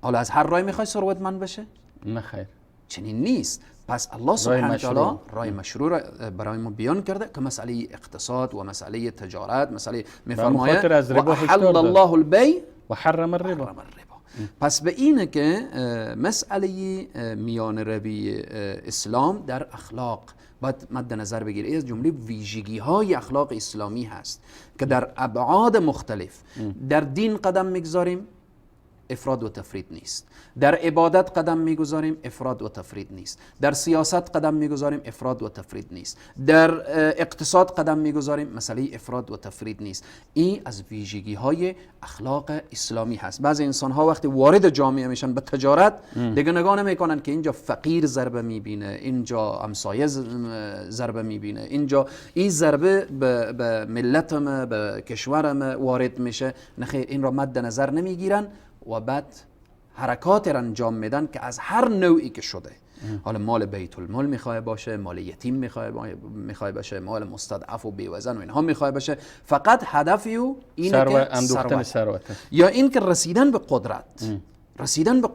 حالا از هر راه میخواد ثروتمند بشه؟ نه خیر، چنین نیست. پس الله سبحانه و تعالی راه مشروع برای ما بیان کرده که مسئله اقتصاد و مسئله تجارت، مسئله میفرماید و حل الله البیع و حرم الربا. پس به اینه که مسئله میان روی اسلام در اخلاق باید مد نظر بگیره. از جمله ویژگی های اخلاق اسلامی هست که در ابعاد مختلف در دین قدم میگذاریم افراد و تفرید نیست، در عبادت قدم میگذاریم افراد و تفرید نیست، در سیاست قدم میگذاریم افراد و تفرید نیست، در اقتصاد قدم میگذاریم مسئله افراد و تفرید نیست. این از ویژگی های اخلاق اسلامی هست. بعضی انسان ها وقتی وارد جامعه میشن به تجارت دیگه نگاه نمیکنن که اینجا فقیر ضربه میبینه، اینجا همسایه ضربه میبینه، اینجا این ضربه به ملتم به کشورم وارد میشه. نخیر، این را مد نظر نمیگیرن و بعد حرکات را انجام میدن که از هر نوعی که شده، حالا مال بیت المال میخواد باشه، مال یتیم میخواد باشه، مال مستضعف و بیوزن و اینها میخواد باشه، فقط هدفی و اینه که ثروت، یا این که رسیدن به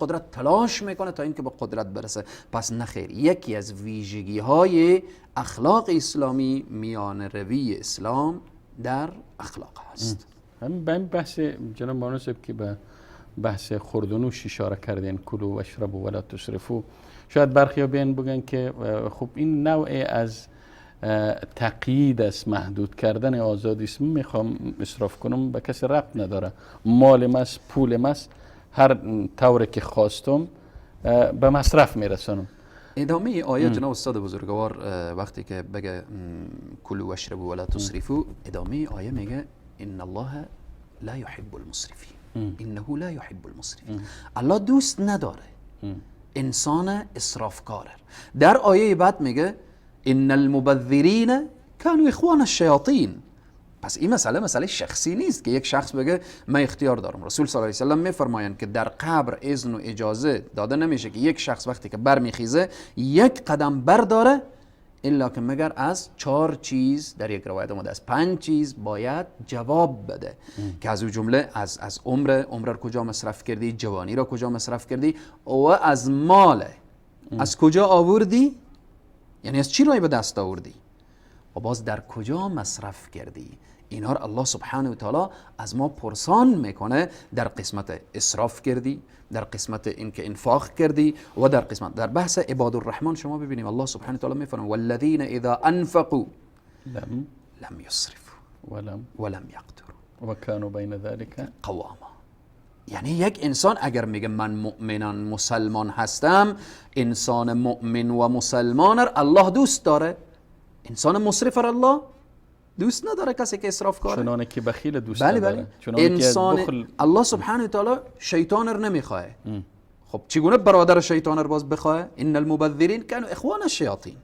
قدرت تلاش میکنه تا اینکه به قدرت برسه. پس نخیر، یکی از ویژگی های اخلاق اسلامی میان روی اسلام در اخلاق هست. همین بحث جناب مولانا صاحب که به بحث خوردنوش اشاره کردین، کلوا واشربوا ولا تسرفوا، شاید برخی بیان بگن که خب این نوع از تقیید است، محدود کردن آزادی است، میخوام اسراف کنم به کسی ربط نداره، مالم است، پولم است، هر طوری که خواستم به مصرف میرسونم. ادامه آیه جناب استاد بزرگوار وقتی که بگه کلوا واشربوا ولا تسرفوا، ادامه آیه میگه ان الله لا يحب المسرفين، انه لا يحب المسرفين. الله دوست نداره انسان اسرافکار. در آیه بعد میگه ان المبذرین كانوا اخوان الشیاطین. پس این مسئله شخصی نیست که یک شخص بگه من اختیار دارم. رسول صلی الله علیه و سلم میفرمایند که در قبر اذن و اجازه داده نمیشه که یک شخص وقتی که برمیخیزه یک قدم برداره الا که مگر از 4 چیز، در یک روایت اومده از 5 چیز باید جواب بده که از اون جمله از عمر را کجا مصرف کردی، جوانی را کجا مصرف کردی و از مال از کجا آوردی، یعنی از چی رای به دست آوردی و باز در کجا مصرف کردی. اینها را الله سبحانه و تعالی از ما پرسان میکنه در قسمت اسراف کردی، در قسمت اینکه انفاق کردی و در قسمت در بحث عباد الرحمن شما ببینیم الله سبحانه و تعالی میفرماید والذین اذا انفقوا لم یسرفوا ولم یقتروا و کانوا بین ذلک قواما. یعنی یک انسان اگر میگه من مؤمنان مسلمان هستم، انسان مؤمن و مسلمان الله دوست داره، انسان مسرف الله دوست نداره، کسی که اسراف کاره، چنانه که بخیل دوست نداره. انسان الله سبحانه و تعالی شیطان رو نمیخواه. خب چگونه برادر شیطان رو باز بخواه؟ ان المبذرین كانوا اخوان الشیاطین.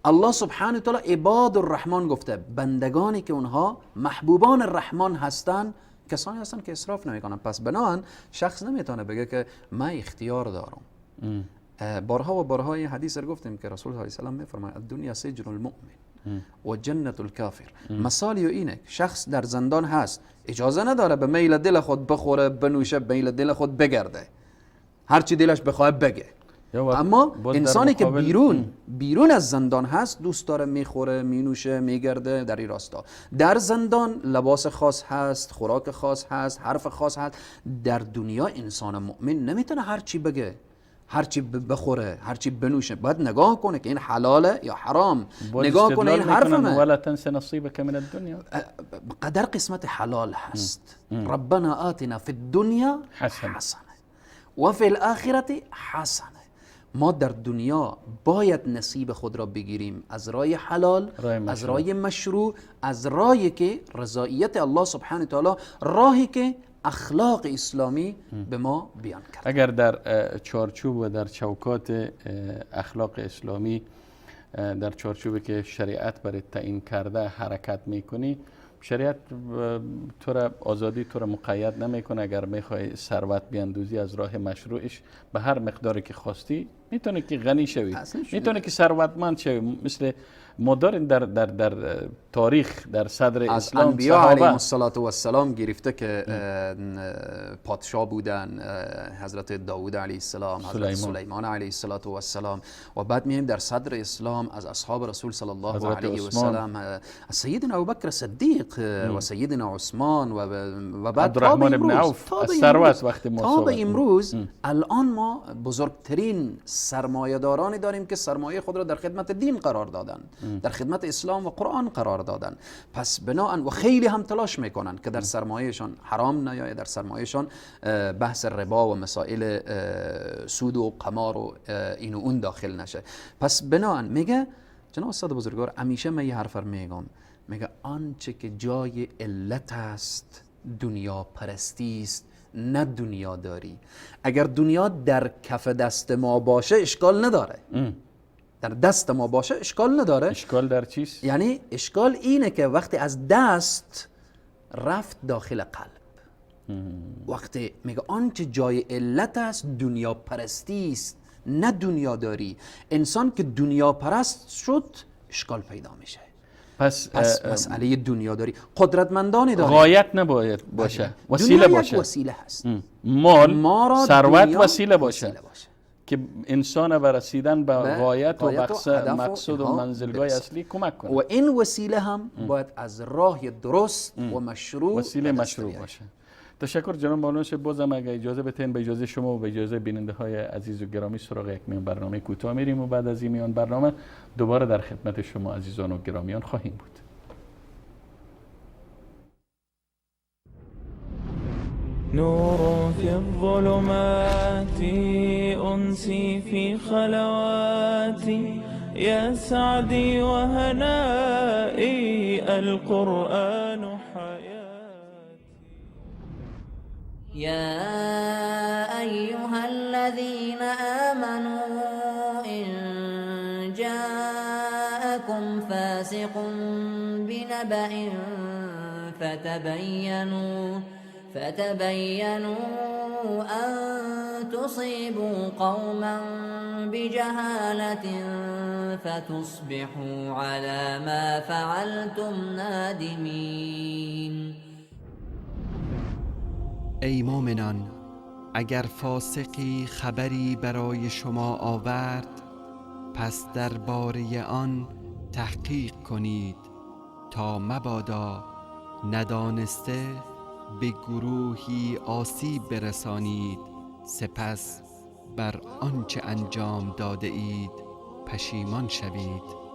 الله سبحانه و تعالی عباد الرحمن گفته، بندگانی که اونها محبوبان الرحمن هستن کسانی هستن که اسراف نمیکنن. پس بنابراین شخص نمیتونه بگه که من اختیار دارم. بارها و بارها این حدیث رو گفتیم که رسول الله صلی الله علیه و آله میفرماید الدنیا سجن المؤمن و جنت الکافر. مثالی اینه شخص در زندان هست، اجازه نداره به میل دل خود بخوره، بنوشه، به میل دل خود بگرده، هر چی دلش بخواد بگه. اما انسانی که بیرون از زندان هست دوست داره میخوره، مینوشه، میگرده در این راستا. در زندان لباس خاص هست، خوراک خاص هست، حرف خاص هست. در دنیا انسان مؤمن نمیتونه هر چی بگه، هرچی بخوره، هرچی بنوشه، باید نگاه کنه که این حلاله یا حرام، نگاه کنه این حرفمه. ولا تنس نصیبک من الدنیا، قدر قسمت حلال هست. ربنا آتنا فی الدنیا حسنه و فی الاخرة حسنه. ما در دنیا باید نصیب خود را بگیریم از رای حلال، از رای مشروع، از رایی که رضایت الله سبحانه و تعالی، راهی که اخلاق اسلامی به ما بیان کرد. اگر در چارچوب و در چوکات اخلاق اسلامی، در چارچوبی که شریعت برای تعیین کرده حرکت میکنی، شریعت تو را آزادی تو را مقید نمیکنه. اگر میخوای ثروت بیاندوزی از راه مشروعش به هر مقداری که خواستی، میتونه که غنی شوی، میتونه که ثروتمند شوی. مثل ما داریم در تاریخ در صدر از اسلام انبیا علیهم صحابه السلام گرفته که پادشاه بودن، حضرت داوود علیه السلام، حضرت سلیمان علیه السلام، و بعد میایم در صدر اسلام از اصحاب رسول صلی الله علیه و سلم، از سیدنا ابوبکر صدیق و سیدنا عثمان و بعد عبدالرحمن ابن عوف از ثروت وقتی ما تا به امروز الان ما بزرگترین سرمایه‌دارانی داریم که سرمایه خود را در خدمت دین قرار دادن، در خدمت اسلام و قرآن قرار دادن. پس بناهن و خیلی هم تلاش میکنن که در سرمایهشان حرام نیاید، در سرمایهشان بحث ربا و مسائل سود و قمار و این و اون داخل نشه. پس بناهن میگه جناب استاد بزرگوار، همیشه من یه حرف میگم، میگه آنچه که جای علت است دنیا پرستی است، نه دنیا داری. اگر دنیا در کف دست ما باشه اشکال نداره، در دست ما باشه اشکال نداره. اشکال در چیست؟ یعنی اشکال اینه که وقتی از دست رفت داخل قلب، وقتی میگه آنچه جای علت است دنیا پرستی است، نه دنیا داری. انسان که دنیا پرست شد اشکال پیدا میشه. پس مسئله دنیا داری قدرتمندانی داره، غایت نباید باشه، وسیله باشه. وسیله هست. مال ثروت وسیله باشه که انسان به رسیدن به غایت و مقصود و منزلگاه اصلی کمک کنه. و این وسیله هم باید از راه درست و مشروع وسیله مشروع باشه. تشکر جناب مولانا صاحب. بازم اگه اجازه بتین به اجازه شما و به اجازه بیننده های عزیز و گرامی سراغ یک میان برنامه کوتاه میریم و بعد از این میان برنامه دوباره در خدمت شما عزیزان و گرامیان خواهیم بود. نور في الظلمات أنسي في خلواتي يا سعدي وهنائي القرآن حياتي. يا أيها الذين آمنوا إن جاءكم فاسق بنبأ فتبينوا أن تصيبوا قوما بجهالة فتصبحوا على ما فعلتم نادمين. ای مؤمنان، اگر فاسقی خبری برای شما آورد، پس درباره آن تحقیق کنید تا مبادا ندانسته به گروهی آسیب برسانید، سپس بر آنچه انجام داده اید پشیمان شوید.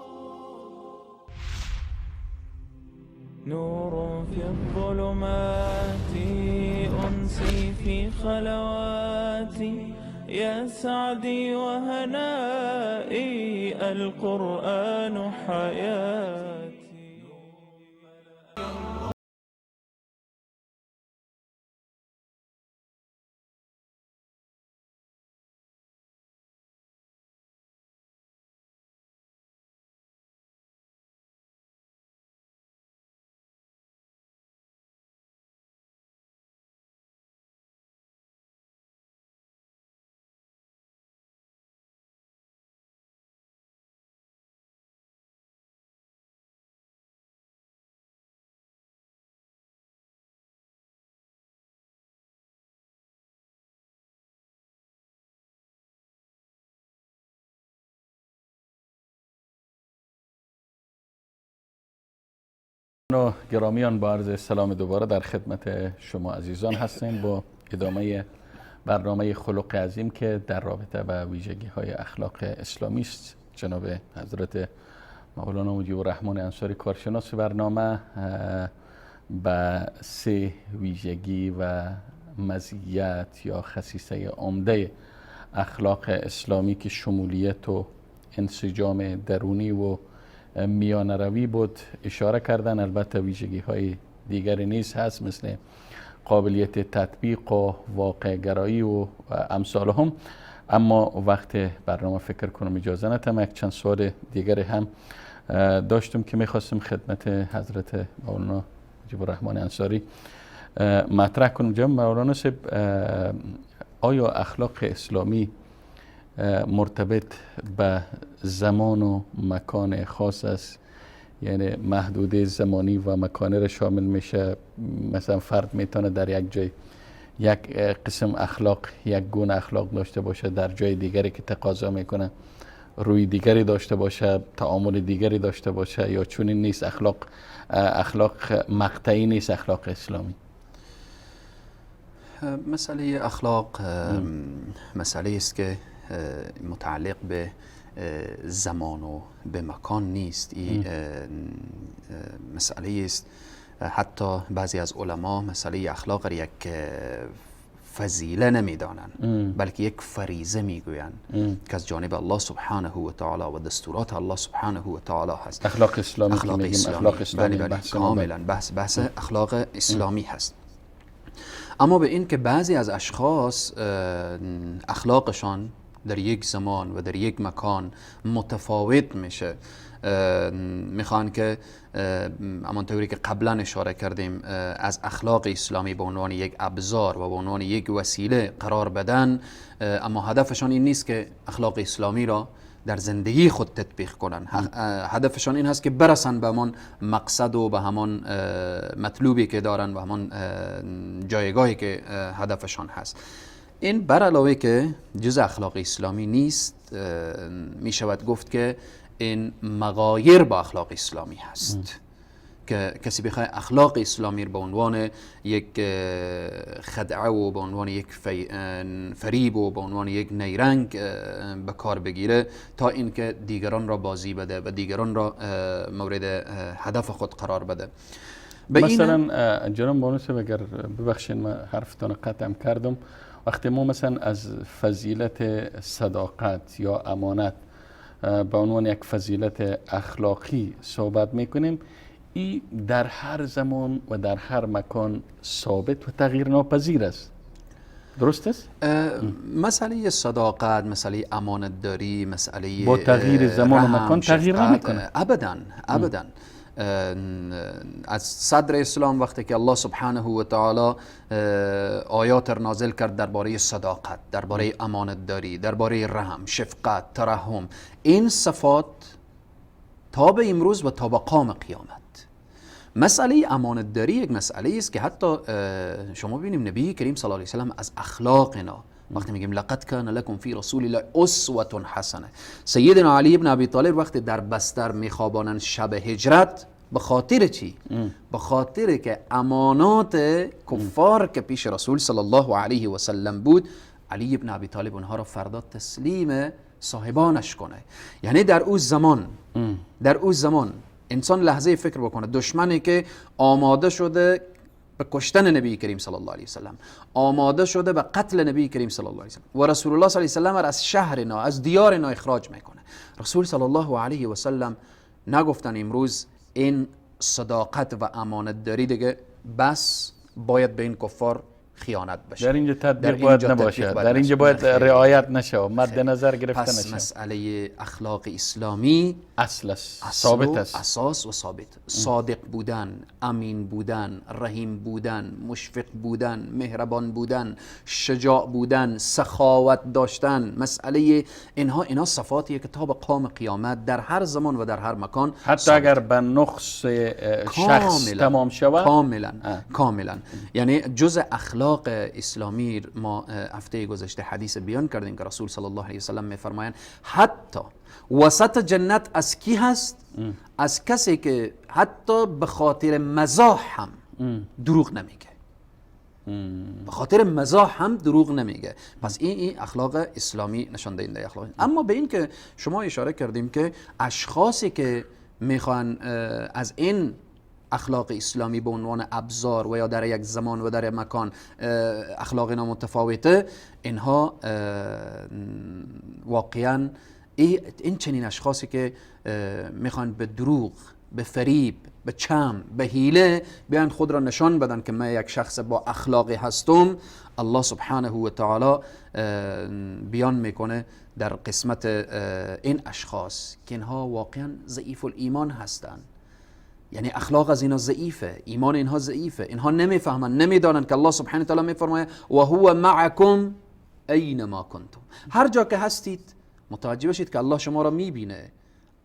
نور في الظلمات أنسي في خلواتي يا سعدي وهنائي القرآن حياتي. گرامیان، با عرض سلام دوباره در خدمت شما عزیزان هستیم با ادامه برنامه خلق عظیم که در رابطه با ویژگی های اخلاق اسلامی است. جناب حضرت مولانا مجیب الرحمن انصاری کارشناس برنامه به 3 ویژگی و مزیت یا خصیصه عمده اخلاق اسلامی که شمولیت و انسجام درونی و میانه روی بود اشاره کردن. البته ویژگی های دیگری نیز هست مثل قابلیت تطبیق و واقع گرایی و امثال هم، اما وقت برنامه فکر کنم اجازه ندهم. یک چند سوال دیگر هم داشتم که میخواستم خدمت حضرت مولانا مجیب الرحمن انصاری مطرح کنم. جناب مولانا صاحب، آیا اخلاق اسلامی مرتبط به زمان و مکان خاص است، یعنی محدوده زمانی و مکانی را شامل میشه. مثلا فرد میتونه در یک جای یک قسم اخلاق، یک گونه اخلاق داشته باشه، در جای دیگری که تقاضا میکنه روی دیگری داشته باشه، تعامل دیگری داشته باشه، یا چنین نیست؟ اخلاق مقطعی نیست اخلاق اسلامی. مسئله اخلاق مسئله است که متعلق به زمان و به مکان نیست. این مسئله است حتی بعضی از علما مسئله اخلاق را یک فضیله نمیدانند بلکه یک فریضه میگویند که از جانب الله سبحانه و تعالی و دستورات الله سبحانه و تعالی هست. اخلاق اسلامی، اخلاق اسلامی کاملا بحث اخلاق اسلامی هست. اما به این که بعضی از اشخاص اخلاقشان در یک زمان و در یک مکان متفاوت میشه، میخوان که همانطوری که قبلا اشاره کردیم از اخلاق اسلامی به عنوان یک ابزار و به عنوان یک وسیله قرار بدن، اما هدفشان این نیست که اخلاق اسلامی را در زندگی خود تطبیق کنن. هدفشان این هست که برسن به همان مقصد و به همان مطلوبی که دارن و همان جایگاهی که هدفشان هست. این بر علاوه که جز اخلاق اسلامی نیست، می شود گفت که این مغایر با اخلاق اسلامی هست که کسی بخواه اخلاق اسلامی به عنوان یک خدعه و به عنوان یک فریب و به عنوان یک نیرنگ به کار بگیره تا اینکه دیگران را بازی بده و دیگران را مورد هدف خود قرار بده. مثلا جناب بانوس، اگر ببخشید من حرفتان قطعم کردم، وقتی ما مثلا از فضیلت صداقت یا امانت به عنوان یک فضیلت اخلاقی صحبت میکنیم، این در هر زمان و در هر مکان ثابت و تغییر ناپذیر است. درست است؟ مسئله صداقت، مسئله امانت داری، مسئله با تغییر زمان و مکان تغییر نمیکنه. ابدا. از صدر اسلام وقتی که الله سبحانه و تعالی آیات نازل کرد درباره صداقت، درباره امانت داری، درباره رحم، شفقت، ترحم، این صفات تا به امروز و تا به قیام قیامت. مسئله امانت داری یک مسئله است که حتی شما ببینیم نبی کریم صلی الله علیه و سلم از اخلاقنا وقتی میگیم لقد کان لکم فی رسول الله اسوه حسنه، سیدنا علی ابن ابی طالب وقتی در بستر میخوابانند شب هجرت، به خاطر چی؟ به خاطر که امانات کفار که پیش رسول صلی الله علیه و سلم بود، علی ابن ابی طالب اونها را فردا تسلیم صاحبانش کنه. یعنی در اون زمان انسان لحظه فکر بکنه، دشمنی که آماده شده به کشتن نبی کریم صلی الله علیه و سلم، آماده شده به قتل نبی کریم صلی الله علیه و سلم و رسول الله صلی الله علیه و سلم از شهرنا، از دیارنا اخراج میکنه. رسول صلی الله علیه و سلم نگفتن امروز این صداقت و امانت داری دیگه بس باید به این کفار خیانت بشه، در اینجا تطبیق باید نباشه، در اینجا باید رعایت نشه و مد نظر گرفته نشه. پس مسئله اخلاق اسلامی اصل است، ثابت است، اساس و ثابت. صادق بودن، امین بودن، رحیم بودن، مشفق بودن، مهربان بودن، شجاع بودن، سخاوت داشتن، مسئله اینها صفاتیه که تا به قیام قیامت در هر زمان و در هر مکان، حتی اگر به نقص شخص تمام شود، کاملا. یعنی جز اخلاق اسلامی ما هفته گذشته حدیث بیان کردیم که رسول صلی الله علیه و سلم میفرمایند حتی وسط جنت از کی هست؟ از کسی که حتی به خاطر مزاح هم دروغ نمیگه. به خاطر مزاح هم دروغ نمیگه. پس این اخلاق اسلامی نشان دهنده اخلاق. اما به این که شما اشاره کردیم که اشخاصی که میخوان از این اخلاق اسلامی به عنوان ابزار و یا در یک زمان و در یک مکان اخلاق اینا متفاوته، اینها واقعا این چنین اشخاصی که میخوان به دروغ، به فریب، به چم، به حیله بیان خود را نشان بدن که من یک شخص با اخلاقی هستم، الله سبحانه و تعالی بیان میکنه در قسمت این اشخاص که اینها واقعا ضعیف الایمان هستند. یعنی اخلاق از اینا ضعیفه، ایمان اینها ضعیفه، اینها نمیفهمن، نمیدانن که الله سبحانه و تعالی میفرماید و هو معکم اینما کنتم. هر جا که هستید متوجه بشید که الله شما را میبینه،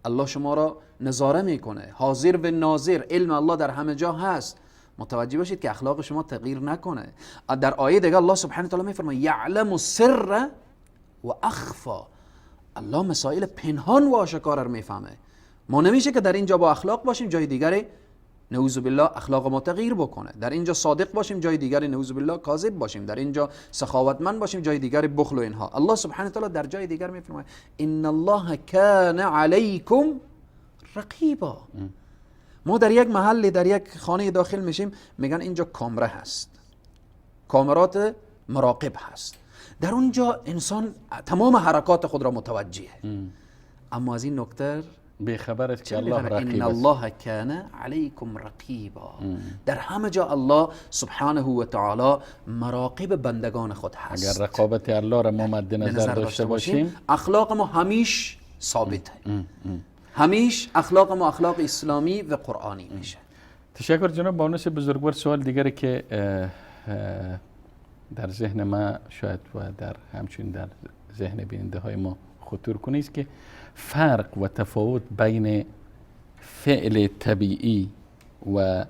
الله شما را نظاره میکنه، حاضر و ناظر، علم الله در همه جا هست. متوجه بشید که اخلاق شما تغییر نکنه. در آیه دیگه الله سبحانه و تعالی میفرماید یعلم السر و اخفا. الله مسائل پنهان و آشکار رو میفهمه. ما نمیشه که در اینجا با اخلاق باشیم جای دیگری نعوذ بالله اخلاق ما تغییر بکنه، در اینجا صادق باشیم جای دیگری نعوذ بالله کاذب باشیم، در اینجا سخاوتمند باشیم جای دیگری بخل و اینها. الله سبحانه و تعالی در جای دیگر میفرماید ان الله کان علیکم رقیبا. ما در یک محل، در یک خانه داخل میشیم، میگن اینجا کامره هست، کامرات مراقب هست، در اونجا انسان تمام حرکات خود را متوجهه. اما از این نکته بیخبر است که الله رقیب ان است. الله کان علیکم رقیبا. در همه جا الله سبحانه و تعالی مراقب بندگان خود هست. اگر رقابت الله را ما مد به نظر داشته باشیم، اخلاق ما همیش ثابته، همیش اخلاق ما اخلاق اسلامی و قرآنی میشه. تشکر جناب بانوس بزرگوار. سوال دیگری که در ذهن ما شاید و در همچنین در ذهن بیننده های ما خطور کنه است که فرق و تفاوت بین فعل طبیعی و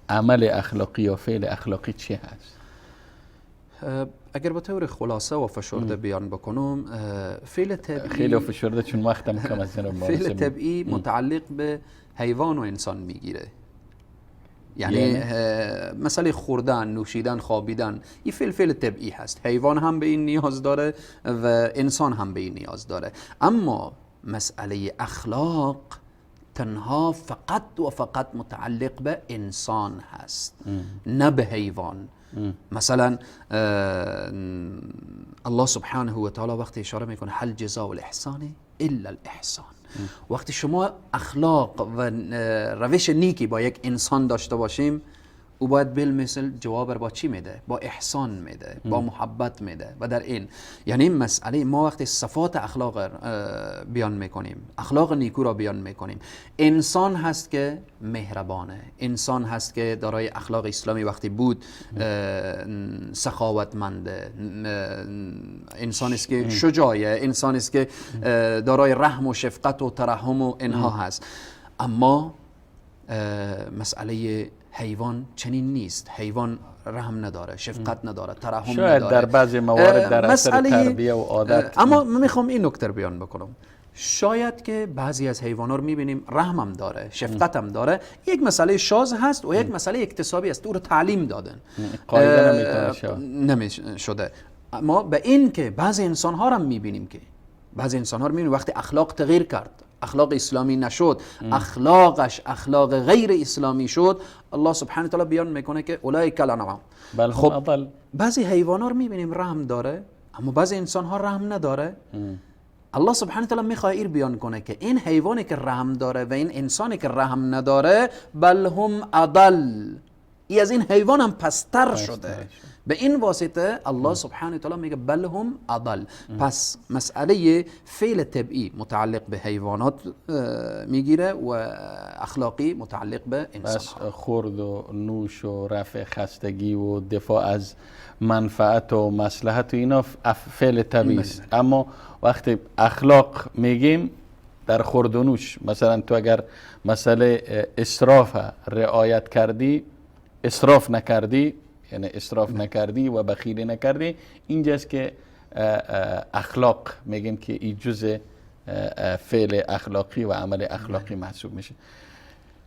عمل اخلاقی یا فعل اخلاقی چی هست؟ اگر به طور خلاصه و فشرده بیان بکنم، فعل طبیعی خیلی فشرده چون وقتم کم از جناب بانوس. فعل طبیعی متعلق به حیوان و انسان میگیره. یعنی مثلا خوردن، نوشیدن، خوابیدن، این فعل طبیعی هست. حیوان هم به این نیاز داره و انسان هم به این نیاز داره. اما مسئله اخلاق تنها فقط و فقط متعلق به انسان هست، نه به حیوان. مثلا الله سبحانه و تعالی وقتی اشاره میکنه هل جزاء الاحسان الا الاحسان، وقتی شما اخلاق و روش نیکی با یک انسان داشته باشیم، او باید بالمثل جواب با چی میده؟ با احسان میده، با محبت میده. و در این یعنی مسئله ما وقتی صفات اخلاق بیان میکنیم، اخلاق نیکو را بیان میکنیم، انسان هست که مهربانه، انسان هست که دارای اخلاق اسلامی وقتی بود سخاوتمنده، انسان است که شجاعه، انسان است که دارای رحم و شفقت و ترحم و اینها هست. اما مسئله حیوان چنین نیست. حیوان رحم نداره، شفقت نداره، ترحم نداره. شاید در بعضی موارد در اثر تربیه و عادت. اما من میخوام این نکته بیان بکنم، شاید که بعضی از حیوانات رو میبینیم رحمم داره، شفقتم داره، یک مسئله شاذ هست و یک مسئله اکتسابی است، او رو تعلیم دادن، قاعده نمیشده. اما به این که بعضی انسان ها رو میبینیم که بعضی انسان ها رو میبینیم وقتی اخلاق تغییر کرد، اخلاق اسلامی نشد، اخلاقش اخلاق غیر اسلامی شد، الله سبحانه و تعالی بیان میکنه که اولئک الانعام. خب بعضی حیوانات رو میبینیم رحم داره، اما بعضی انسان ها رحم نداره. الله سبحانه و تعالی میخواد این بیان کنه که این حیوانی که رحم داره و این انسانی که رحم نداره بل هم اضل، ای از این حیوان هم پستر شده. به این واسطه الله سبحانه و تعالی میگه بل هم اضل. پس مسئله فعل طبیعی متعلق به حیوانات میگیره و اخلاقی متعلق به انسان. بس خورد و نوش و رفع خستگی و دفاع از منفعت و مصلحت و اینا فعل طبیعی است. اما وقتی اخلاق میگیم در خورد و نوش، مثلا تو اگر مسئله اسراف رعایت کردی، اسراف نکردی، یعنی اسراف نکردی و بخیلی نکردی، اینجاست که اخلاق میگیم که این جزء فعل اخلاقی و عمل اخلاقی محسوب میشه.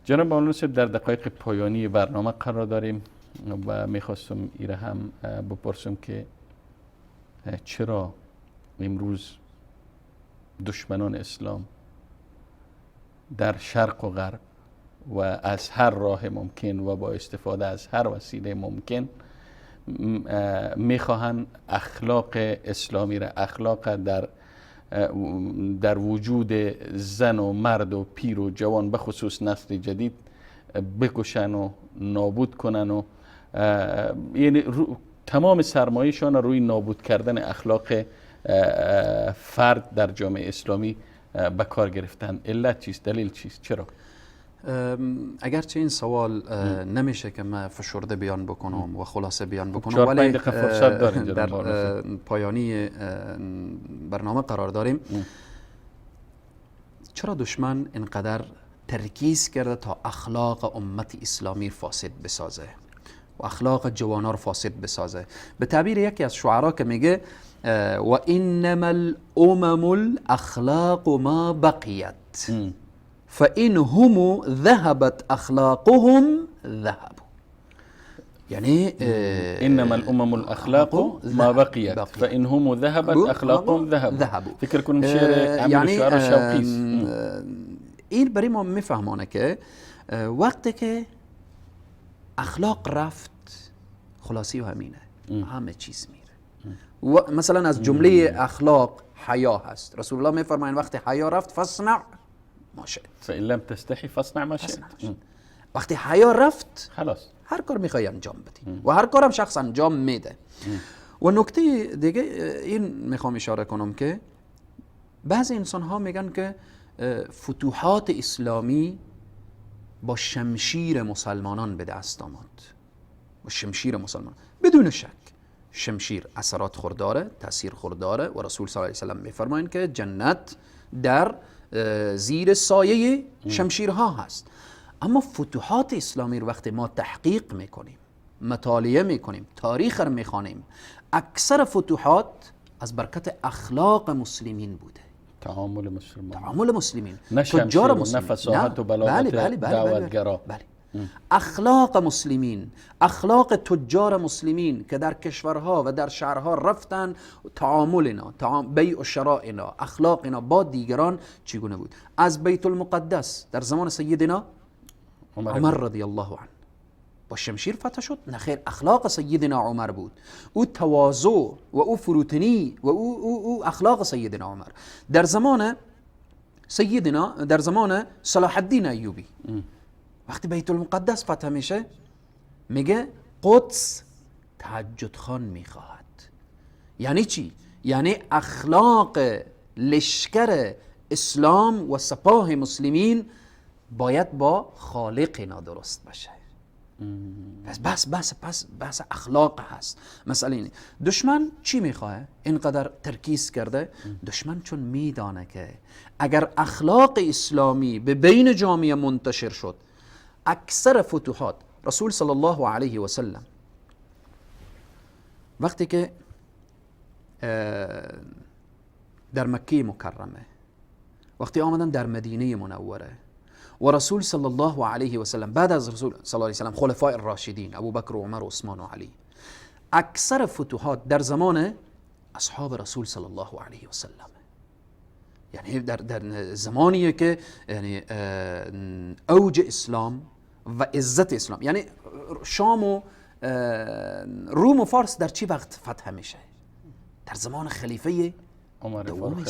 جناب مولانا صاحب در دقایق پایانی برنامه قرار داریم و میخواستم ایره هم بپرسم که چرا امروز دشمنان اسلام در شرق و غرب و از هر راه ممکن و با استفاده از هر وسیله ممکن میخواهند اخلاق اسلامی را، اخلاق در وجود زن و مرد و پیر و جوان به خصوص نسل جدید بکشن و نابود کنن و یعنی تمام سرمایه‌شان روی نابود کردن اخلاق فرد در جامعه اسلامی به کار گرفتن. علت چیست؟ دلیل چیست؟ چرا؟ اگرچه این سوال نمیشه که من فشرده بیان بکنم و خلاصه بیان بکنم، 4-5 ولی دقیقه فرصت داریم در جناب پایانی برنامه قرار داریم. چرا دشمن اینقدر ترکیز کرده تا اخلاق امت اسلامی فاسد بسازه و اخلاق جوانان رو فاسد بسازه؟ به تعبیر یکی از شعرا که میگه و انما الامم الاخلاق ما بقیت فان هم ذهبت اخلاقهم ذهبوا. یعنی انما الامم الاخلاق ما بقیت فان هم ذهبت اخلاقهم ذهبوا. فکر کنم شعر امیر شعر شوقی است. این برای ما میفهمانه که وقتی که اخلاق رفت خلاصی و همینه، همه چیز میره. و مثلا از جمله اخلاق حیا هست. رسول الله میفرماین وقتی حیا رفت فاصنع ما شئت فإن لم تستحی فاصنع ما شئت. وقتی حیا رفت خلاص هر کار میخوای انجام بدی و هر کارم شخص انجام میده. و نکته دیگه این میخوام اشاره کنم که بعضی انسان ها میگن که فتوحات اسلامی با شمشیر مسلمانان به دست آمد. با شمشیر مسلمان بدون شک شمشیر اثرات خورداره، تاثیر خورداره و رسول صلی الله علیه و سلم میفرمایند که جنت در زیر سایه شمشیرها هست. اما فتوحات اسلامی رو وقتی ما تحقیق میکنیم، مطالعه میکنیم، تاریخ رو میخوانیم، اکثر فتوحات از برکت اخلاق مسلمین بوده. تعامل مسلمان، تعامل مسلمین، نه تجار شمشیر و مسلمین، نه فصاحت و بلاغت دعوتگرا. اخلاق مسلمین، اخلاق تجار مسلمین که در کشورها و در شهرها رفتن، تعامل اینا، بیع و شراء اینا، اخلاق اینا با دیگران چگونه بود؟ از بیت المقدس در زمان سیدنا عمر رضی الله عنه با شمشیر فتح شد؟ نه خیر، اخلاق سیدنا عمر بود. او تواضع و او فروتنی و او اخلاق سیدنا عمر. در زمان صلاح الدین ایوبی وقتی بیت المقدس فتح میشه میگه قدس تهجد خان میخواهد. یعنی چی؟ یعنی اخلاق لشکر اسلام و سپاه مسلمین باید با خالق اینا درست باشه. بس اخلاق هست. مسئله اینه دشمن چی میخواه؟ اینقدر ترکیز کرده. دشمن چون میدانه که اگر اخلاق اسلامی به بین جامعه منتشر شد، اکثر فتوحات رسول صلی الله علیه و سلم وقتی که در مکه مکرمه، وقتی آمدن در مدینه منوره و رسول صلی الله علیه و سلم بعد از رسول صلی الله علیه و سلم خلفاء الراشدین ابو بکر و عمر و عثمان و علی، اکثر فتوحات در زمان اصحاب رسول صلی الله علیه و سلم، یعنی در زمانیه که یعنی اوج اسلام و عزت اسلام، یعنی شام و روم و فارس در چی وقت فتح میشه؟ در زمان خلیفه دوم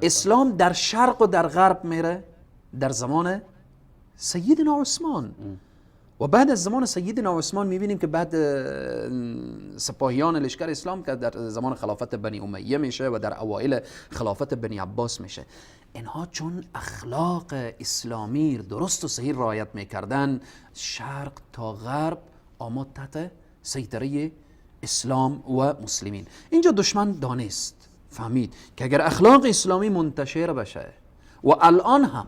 اسلام در شرق و در غرب میره در زمان سیدنا عثمان. و بعد از زمان سیدنا عثمان میبینیم که بعد سپاهیان لشکر اسلام که در زمان خلافت بنی امیه میشه و در اوائل خلافت بنی عباس میشه. اینها چون اخلاق اسلامی درست و صحیح رعایت میکردن، شرق تا غرب آمد تحت سیطره اسلام و مسلمین. اینجا دشمن دانست، فهمید که اگر اخلاق اسلامی منتشر بشه و الان هم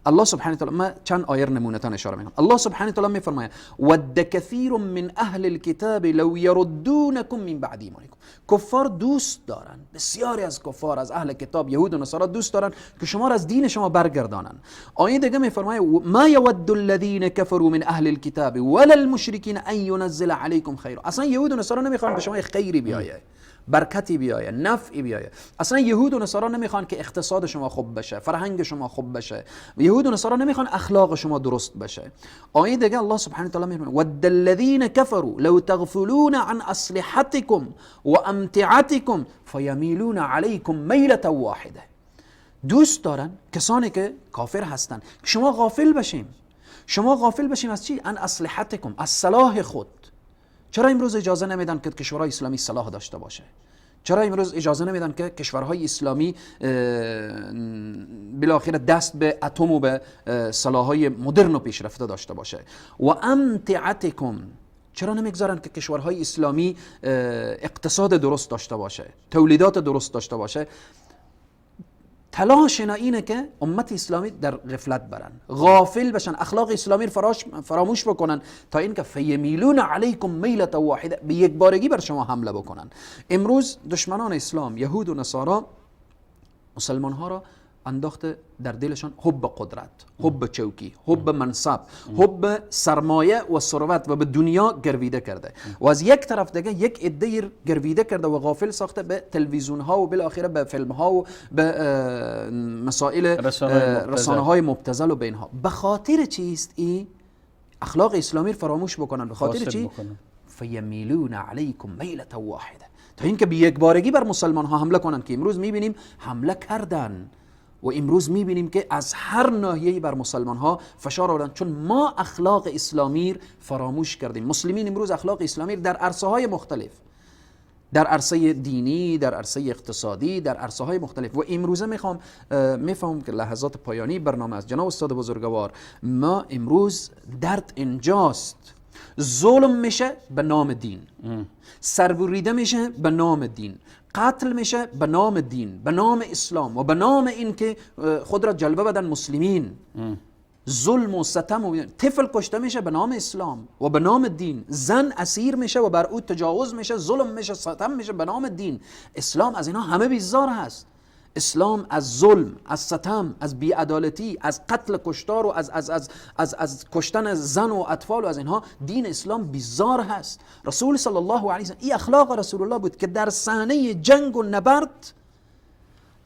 الله سبحانه و تعالی، ما چند آیه نمونه تان اشاره میکنم. الله سبحانه و تعالی میفرماید ود کثیر من اهل الكتاب لو يردونكم من بعد ایمانکم. کفار دوست دارن، بسیاری از کفار از اهل کتاب یهود و نصارا دوست دارن که شما را از دین شما برگردانن. آیه دیگه میفرماید ما يود الذين كفروا من اهل الكتاب ولا المشركين ان ينزل عليكم خير. اصلا یهود و نصارا نمیخوان به شما خیری بیایه، برکتی بیایه، نفعی بیایه. اصلا یهود و نصارا نمیخوان که اقتصاد شما خوب بشه، فرهنگ شما خوب بشه. یهود و نصارا نمیخوان اخلاق شما درست بشه. آیه دیگه الله سبحانه و تعالی میگه ود الذين كفروا لو تغفلون عن اسلحتكم وامتعتكم فيميلون عليكم ميلة واحده. دوست دارن کسانی که کافر هستن شما غافل بشیم از چی؟ عن اسلحتكم، از سلاح خود. چرا امروز اجازه نمیدن که کشورهای اسلامی سلاح داشته باشه؟ چرا امروز اجازه نمیدن که کشورهای اسلامی بالاخره دست به اتم و به سلاح‌های مدرن و پیشرفته داشته باشه؟ و امتعتکم، چرا نمیگذارن که کشورهای اسلامی اقتصاد درست داشته باشه، تولیدات درست داشته باشه؟ تلاش اینه که امت اسلامی در غفلت برن، غافل بشن، اخلاق اسلامی فراموش بکنن، تا اینکه فیمیلون علیکم میلة واحده، به یک بارگی بر شما حمله بکنن. امروز دشمنان اسلام، یهود و نصارا، مسلمان ها را انداخته در دلشان حب قدرت، حب چوکی، حب منصب، حب سرمایه و ثروت و به دنیا گرویده کرده و از یک طرف دیگه یک عده گرویده کرده و غافل ساخته به تلویزیون ها و بالاخره به فیلم ها و به مسائل رسانه های مبتذل و به اینها. به خاطر چیست این اخلاق اسلامی فراموش بکنن؟ به خاطر چی؟ فیمیلون علیکم میلة واحده، تا اینکه به یک بارگی بر مسلمان ها حمله کنن، که امروز میبینیم حمله کردن و امروز میبینیم که از هر ناحیه‌ای بر مسلمان ها فشار آوردن، چون ما اخلاق اسلامی فراموش کردیم. مسلمین امروز اخلاق اسلامی در عرصه های مختلف، در عرصه دینی، در عرصه اقتصادی، در عرصه های مختلف. و امروزه میفهمم که لحظات پایانی برنامه از جناب استاد بزرگوار، ما امروز درد اینجاست، ظلم میشه به نام دین، سربریده میشه به نام دین، قتل میشه به نام دین، به نام اسلام و به نام این که خود را جلوه بدن مسلمین. ظلم و ستم و طفل کشته میشه به نام اسلام و به نام دین، زن اسیر میشه و بر او تجاوز میشه، ظلم میشه، ستم میشه به نام دین. اسلام از اینا همه بیزار هست. اسلام از ظلم، از ستم، از بیعدالتی، از قتل کشتار و از کشتن زن و اطفال و از اینها دین اسلام بیزار هست. رسول صلی الله علیه و این اخلاق رسول الله بود که در صحنه جنگ و نبرد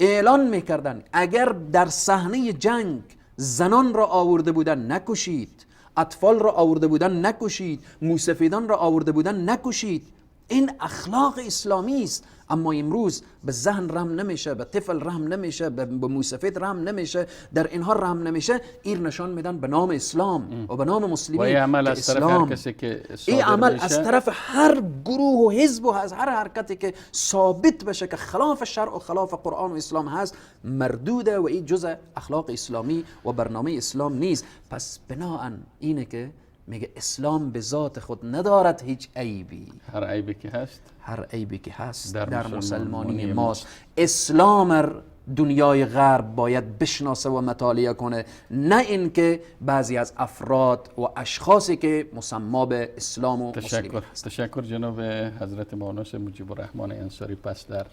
اعلان میکردن اگر در صحنه جنگ زنان را آورده بودن نکشید، اطفال را آورده بودن نکشید، موسفیدان را آورده بودن نکشید. این اخلاق اسلامی است. اما امروز به ذهن رحم نمیشه، به طفل رحم نمیشه، به موسفید رحم نمیشه، در اینها رحم نمیشه. این نشان میدن به نام اسلام و به نام مسلمین. و این عمل از طرف هر کسی که این عمل از طرف هر گروه و حزب و از هر حرکتی که ثابت بشه که خلاف شرع و خلاف قرآن و اسلام هست مردوده و این جزء اخلاق اسلامی و برنامه اسلام نیست. پس بناهن اینه که میگه اسلام به ذات خود ندارد هیچ عیبی، هر عیبی که هست، هر عیبی که هست در مسلمانی ماست. اسلام دنیای غرب باید بشناسه و مطالعه کنه، نه اینکه بعضی از افراد و اشخاصی که مسما به اسلام و مسلمین هست. تشکر جناب حضرت مولانا مجیب الرحمن انصاری. پس در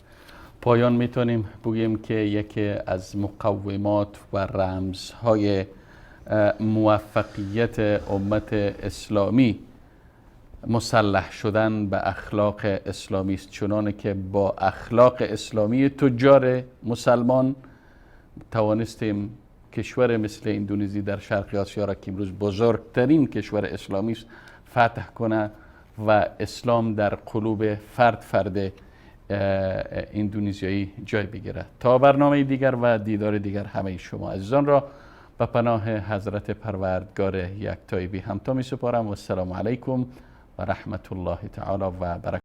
پایان میتونیم بگیم که یکی از مقومات و رمزهای موفقیت امت اسلامی مسلح شدن به اخلاق اسلامی است، چنانه که با اخلاق اسلامی تجار مسلمان توانستیم کشور مثل اندونزی در شرق آسیا را که امروز بزرگترین کشور اسلامی است فتح کنه و اسلام در قلوب فرد اندونزیایی جای بگیره. تا برنامه دیگر و دیدار دیگر همه شما عزیزان را به پناه حضرت پروردگار یکتای بی همتا می سپارم و السلام علیکم و رحمت الله تعالی و برکاته.